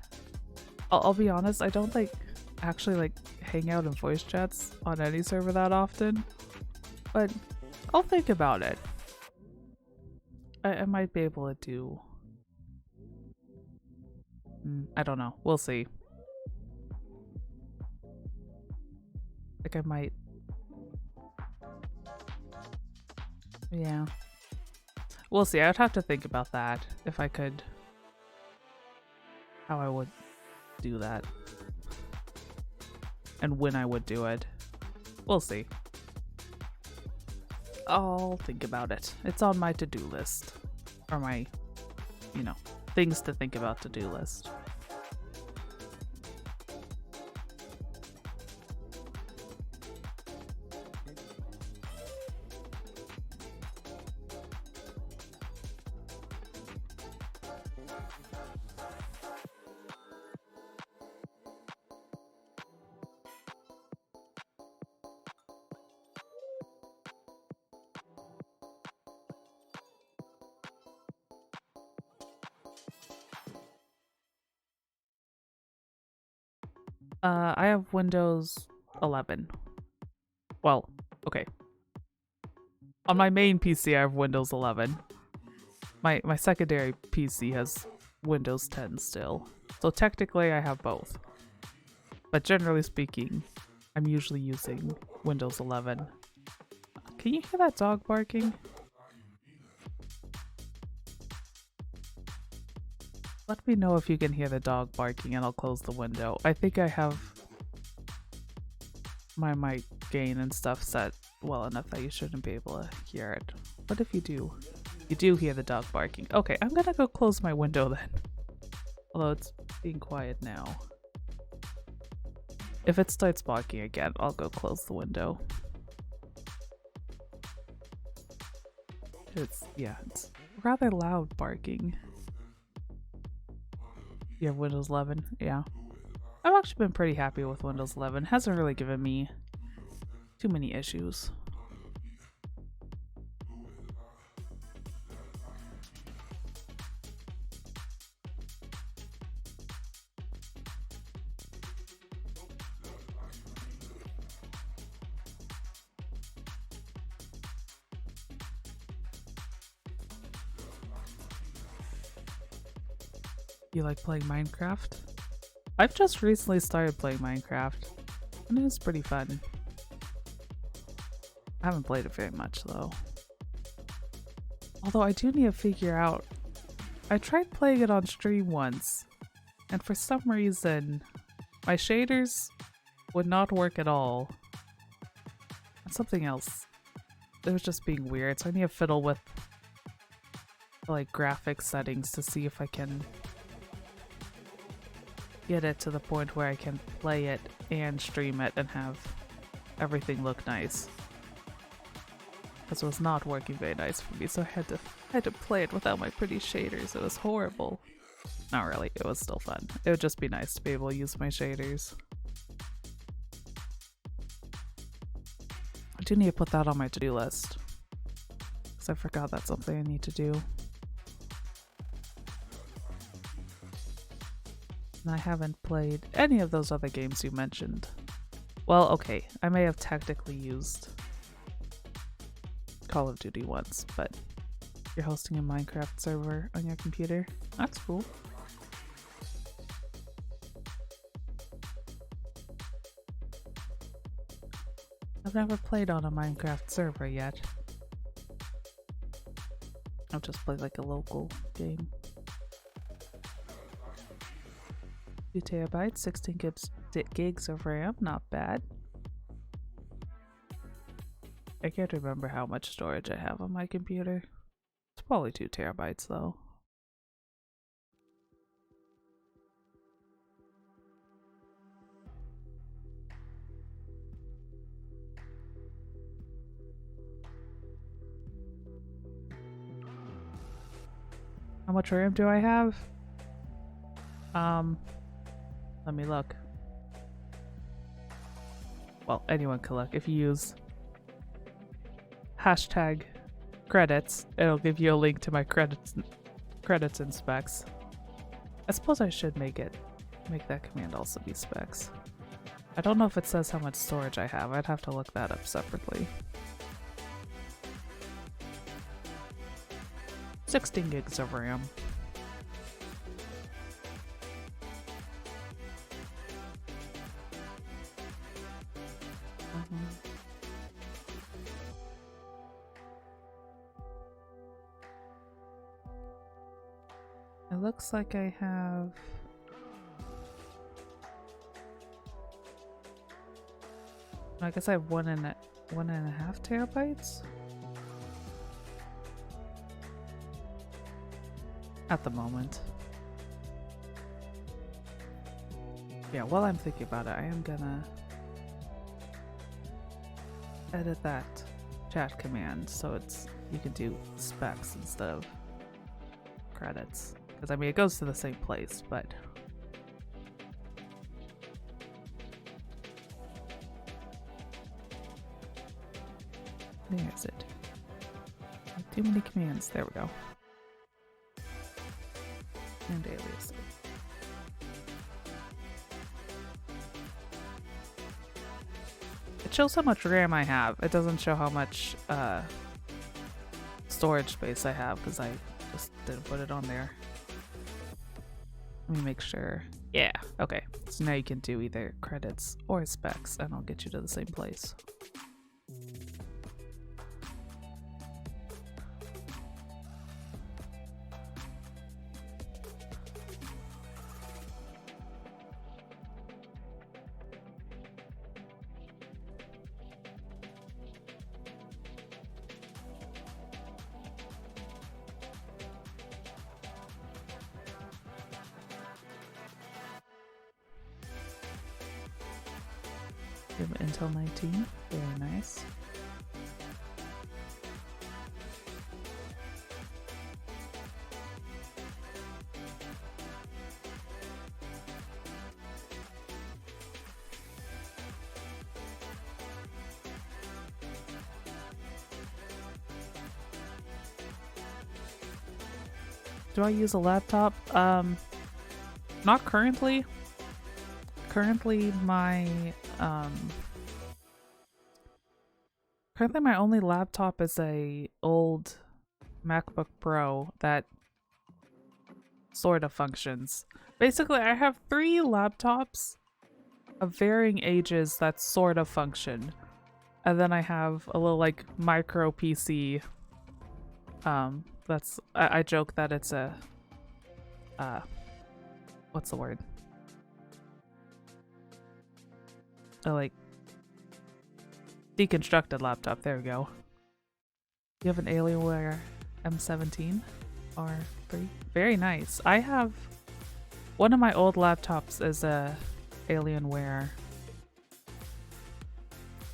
I'll be honest, I don't actually like hang out in voice chats on any server that often. But I'll think about it. I might be able to do... I don't know. We'll see. Like, I might... Yeah. We'll see. I would have to think about that, if I could... how I would do that. And when I would do it. We'll see. I'll think about it. It's on my to-do list. Or my, you know, things to think about to-do list. I have Windows 11. Well, okay. On my main PC, I have Windows 11. My secondary PC has Windows 10 still. So technically, I have both. But generally speaking, I'm usually using Windows 11. Can you hear that dog barking? Let me know if you can hear the dog barking and I'll close the window. I think I have my mic gain and stuff set well enough that you shouldn't be able to hear it. What if you do? You do hear the dog barking. Okay, I'm gonna go close my window then. Although it's being quiet now. If it starts barking again, I'll go close the window. It's rather loud barking. You have Windows 11? Yeah. I've actually been pretty happy with Windows 11. Hasn't really given me too many issues. You like playing Minecraft? I've just recently started playing Minecraft, and it was pretty fun. I haven't played it very much though. Although I do need to figure out, I tried playing it on stream once, and for some reason, my shaders would not work at all. And something else. It was just being weird, so I need to fiddle with the, like, graphics settings to see if I can get it to the point where I can play it and stream it and have everything look nice. Because it was not working very nice for me, so I had to play it without my pretty shaders. It was horrible. Not really, it was still fun. It would just be nice to be able to use my shaders. I do need to put that on my to-do list, because I forgot that's something I need to do. And I haven't played any of those other games you mentioned. Well, okay, I may have technically used Call of Duty once, but you're hosting a Minecraft server on your computer? That's cool. I've never played on a Minecraft server yet. I've just played like a local game. 2 terabytes, 16 gigs of RAM, not bad. I can't remember how much storage I have on my computer. It's probably 2 terabytes though. How much RAM do I have? Let me look. Well, anyone can look. If you use hashtag credits, it'll give you a link to my credits and specs. I suppose I should make that command also be specs. I don't know if it says how much storage I have. I'd have to look that up separately. 16 gigs of RAM. It looks like I have I guess I have one and a half terabytes at the moment. Yeah, while I'm thinking about it, I am gonna edit that chat command so you can do specs instead of credits. Because I mean, it goes to the same place, but there's it. Too many commands. There we go. And alias. It shows how much RAM I have. It doesn't show how much storage space I have because I just didn't put it on there. Let me make sure. Yeah, okay. So now you can do either credits or specs and I'll get you to the same place. We have an Intel 19. Very nice. Do I use a laptop? Not currently. Currently my only laptop is a old MacBook Pro that sort of functions. Basically, I have 3 laptops of varying ages that sort of function. And then I have a little like micro PC. That's I joke that it's a what's the word? A like deconstructed laptop. There we go. You have an Alienware M17 R3. Very nice. I have one of my old laptops is a Alienware.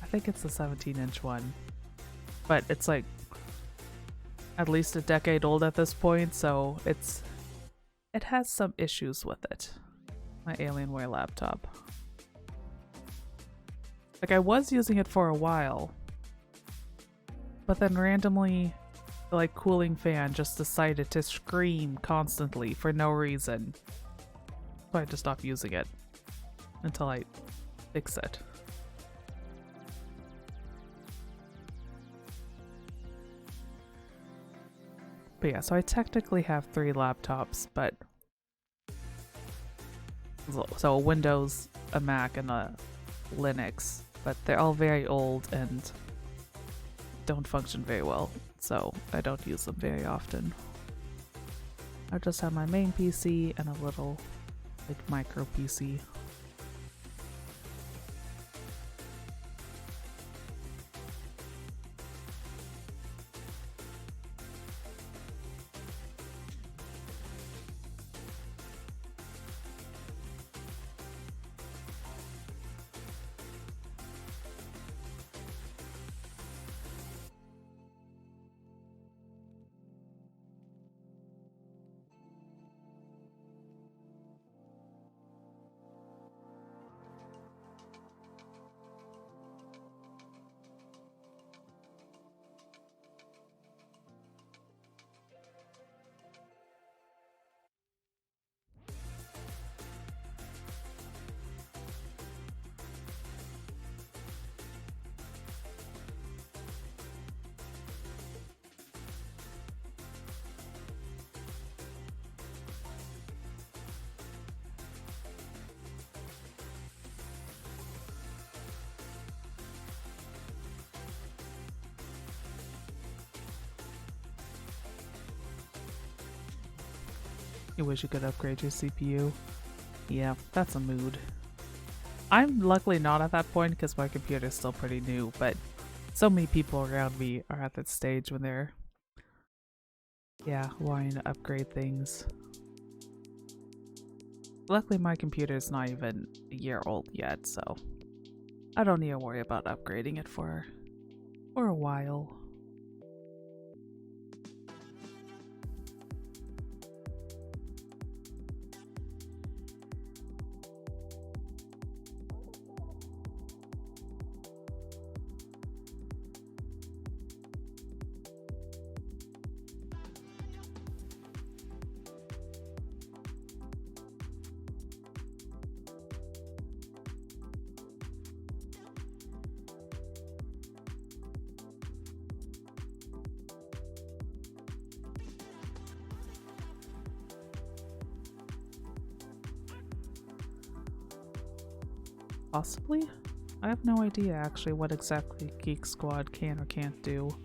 I think it's the 17-inch one, but it's like at least a decade old at this point, so it has some issues with it. My Alienware laptop. Like, I was using it for a while, but then randomly the like cooling fan just decided to scream constantly for no reason. So I had to stop using it until I fix it. But yeah, so I technically have 3 laptops, but so a Windows, a Mac, and a Linux, but they're all very old and don't function very well, so I don't use them very often. I just have my main PC and a little like micro PC. You wish you could upgrade your CPU. Yeah, that's a mood. I'm luckily not at that point because my computer's still pretty new, but so many people around me are at that stage when they're, yeah, wanting to upgrade things. Luckily my computer's not even a year old yet, so I don't need to worry about upgrading it for a while. Possibly? I have no idea actually what exactly Geek Squad can or can't do.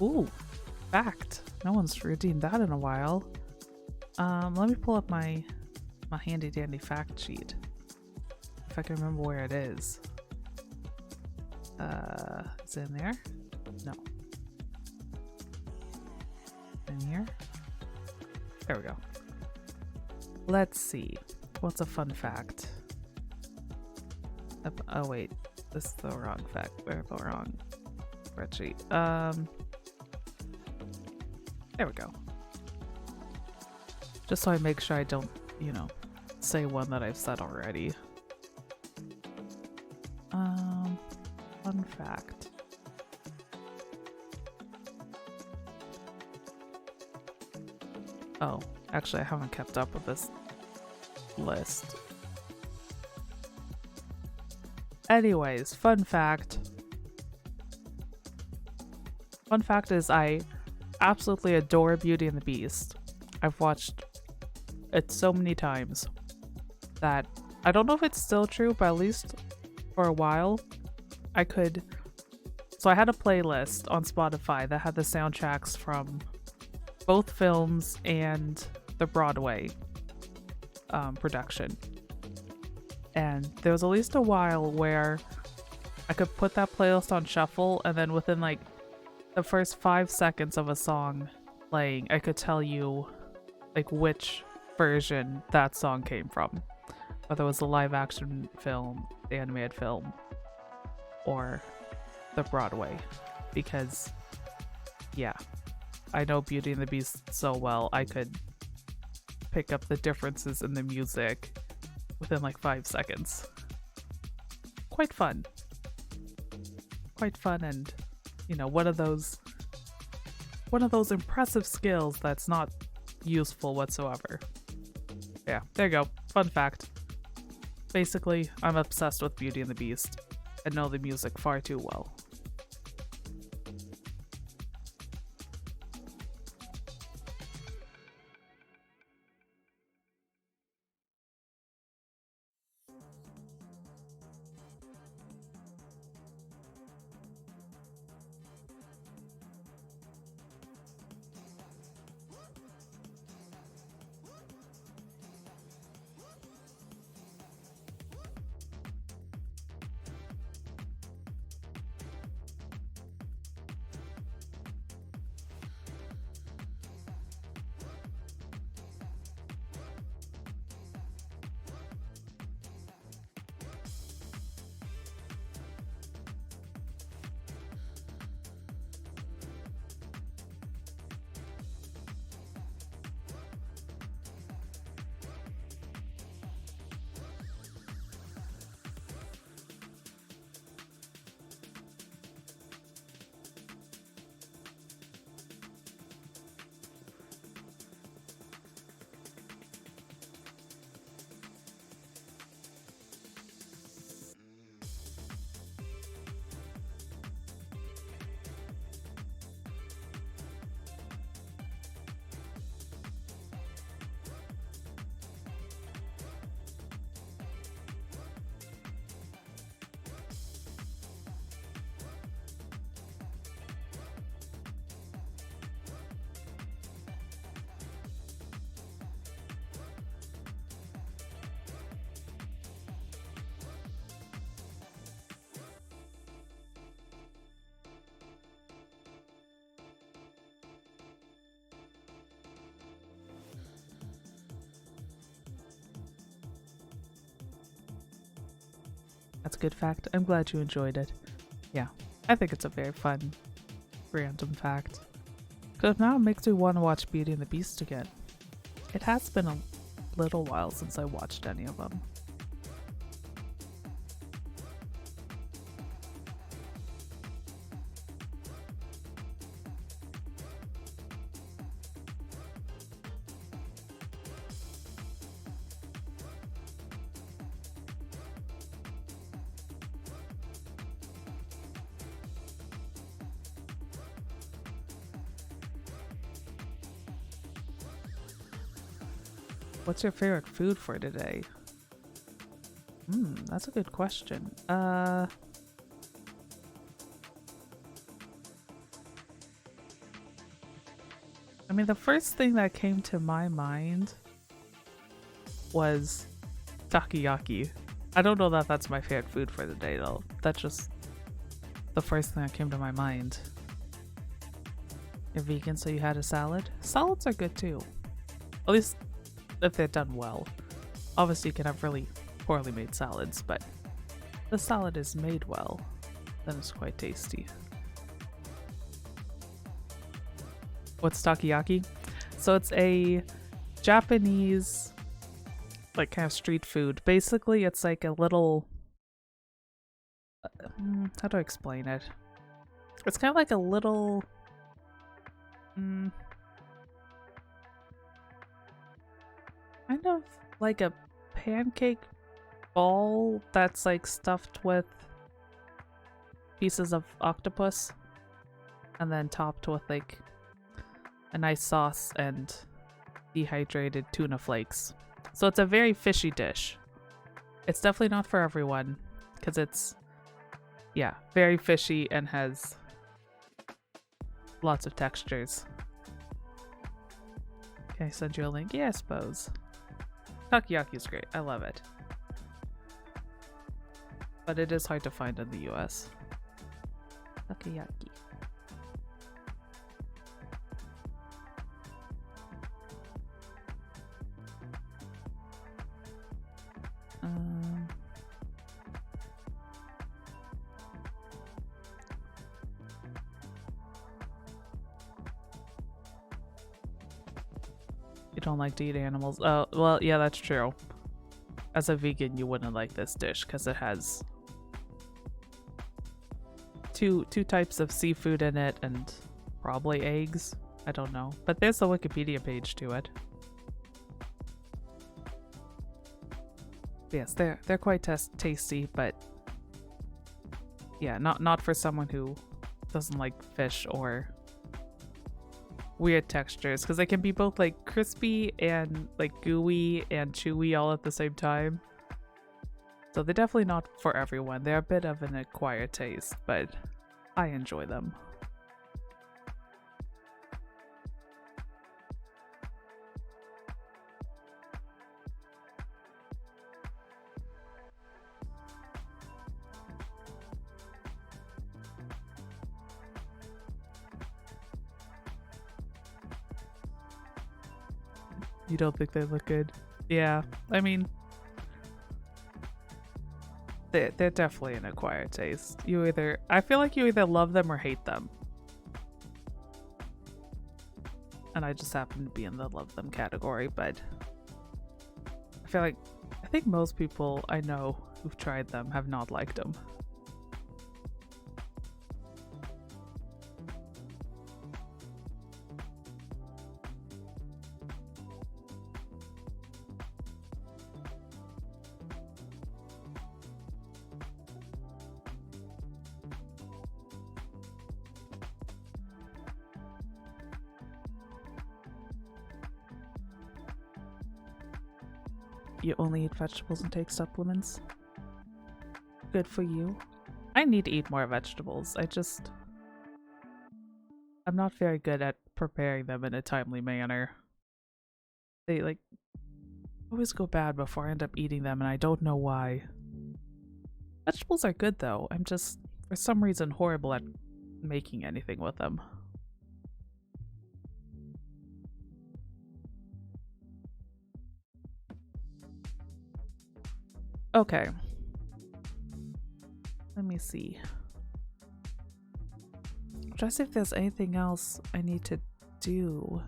Ooh, fact. No one's redeemed that in a while. Let me pull up my handy dandy fact sheet. If I can remember where it is. Is it in there? No. In here? There we go. Let's see. What's a fun fact? Oh wait, this is the wrong fact. We're the wrong spreadsheet. There we go. Just so I make sure I don't, you know, say one that I've said already. Fun fact. Oh, actually I haven't kept up with this list. Anyways, fun fact. Fun fact is I absolutely adore Beauty and the Beast. I've watched it so many times that I don't know if it's still true, but at least for a while I could. So I had a playlist on Spotify that had the soundtracks from both films and the Broadway production. And there was at least a while where I could put that playlist on shuffle, and then within like the first 5 seconds of a song playing, I could tell you like which version that song came from. Whether it was the live action film, the animated film, or the Broadway. Because, yeah, I know Beauty and the Beast so well, I could pick up the differences in the music within like 5 seconds. Quite fun. Quite fun, and you know, one of those impressive skills that's not useful whatsoever. Yeah, there you go. Fun fact. Basically, I'm obsessed with Beauty and the Beast and know the music far too well. That's a good fact. I'm glad you enjoyed it. Yeah, I think it's a very fun, random fact. Because now it makes me want to watch Beauty and the Beast again. It has been a little while since I watched any of them. What's your favorite food for today? That's a good question. I mean, the first thing that came to my mind was takoyaki. I don't know that that's my favorite food for the day though. That's just the first thing that came to my mind. You're vegan, so you had a salad? Salads are good too. At least if they're done well. Obviously you can have really poorly made salads, but the salad is made well, then it's quite tasty. What's takoyaki? So it's a Japanese, like, kind of street food. Basically, it's like a little... how do I explain it? It's kind of like a little... kind of like a pancake ball that's like stuffed with pieces of octopus and then topped with like a nice sauce and dehydrated tuna flakes. So it's a very fishy dish. It's definitely not for everyone because it's, yeah, very fishy and has lots of textures. Can I send you a link? Yeah, I suppose. Takoyaki is great. I love it. But it is hard to find in the US. Takoyaki. You don't like to eat animals? Oh, well, yeah, that's true. As a vegan, you wouldn't like this dish because it has two types of seafood in it and probably eggs. I don't know, but there's a Wikipedia page to it. Yes, they're quite tasty, but yeah, not for someone who doesn't like fish or weird textures, because they can be both like crispy and like gooey and chewy all at the same time. So they're definitely not for everyone. They're a bit of an acquired taste, but I enjoy them. You don't think they look good? Yeah, I mean, they're definitely an acquired taste. I feel like you either love them or hate them. And I just happen to be in the love them category, but I think most people I know who've tried them have not liked them. You only eat vegetables and take supplements? Good for you. I need to eat more vegetables. I'm not very good at preparing them in a timely manner. They like always go bad before I end up eating them and I don't know why. Vegetables are good though. I'm just, for some reason, horrible at making anything with them. Okay. Let me see. I'm trying to see if there's anything else I need to do.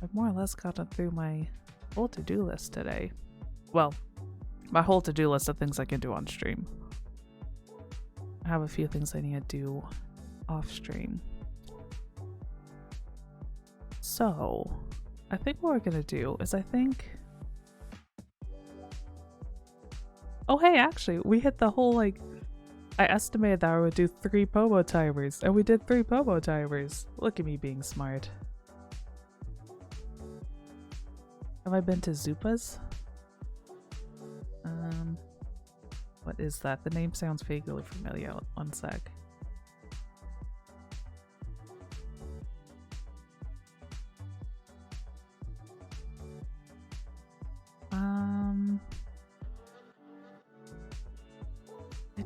I've more or less gotten through my whole to-do list today. Well, my whole to-do list of things I can do on stream. I have a few things I need to do off stream. So, I think what we're gonna do is oh hey, actually, we hit the whole, like, I estimated that I would do 3 Pomo timers, and we did 3 Pomo timers. Look at me being smart. Have I been to Zupa's? What is that? The name sounds vaguely familiar. One sec.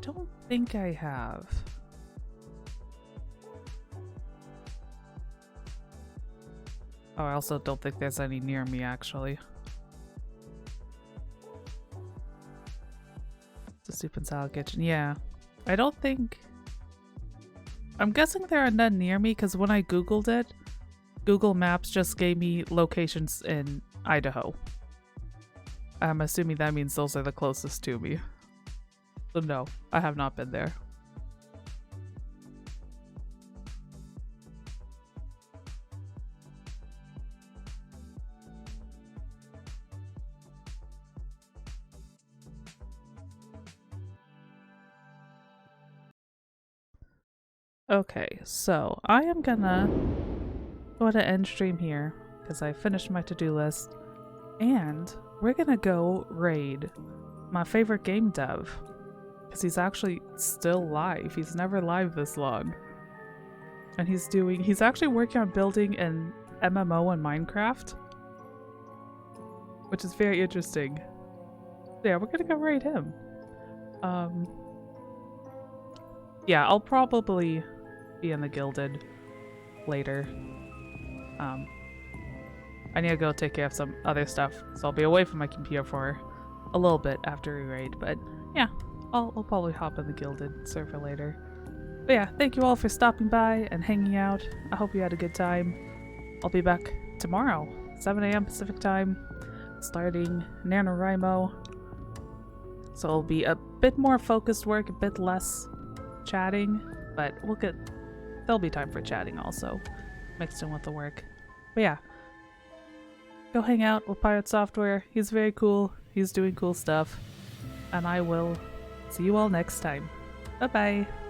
don't think I have. Oh, I also don't think there's any near me, actually. The soup and salad kitchen. Yeah. I don't think... I'm guessing there are none near me because when I googled it, Google Maps just gave me locations in Idaho. I'm assuming that means those are the closest to me. So no, I have not been there. Okay, so I am gonna go to end stream here because I finished my to-do list, and we're gonna go raid my favorite game dev because he's actually still live. He's never live this long, and he's actually working on building an MMO in Minecraft, which is very interesting. So yeah, we're gonna go raid him. Yeah, I'll probably be in the Gilded later. I need to go take care of some other stuff, so I'll be away from my computer for a little bit after we raid, but yeah, I'll probably hop in the Gilded server later. But yeah, thank you all for stopping by and hanging out. I hope you had a good time. I'll be back tomorrow, 7 AM Pacific time, starting NaNoWriMo. So it'll be a bit more focused work, a bit less chatting, but there'll be time for chatting also, mixed in with the work. But yeah, go hang out with Pirate Software. He's very cool. He's doing cool stuff. And I will see you all next time. Bye bye.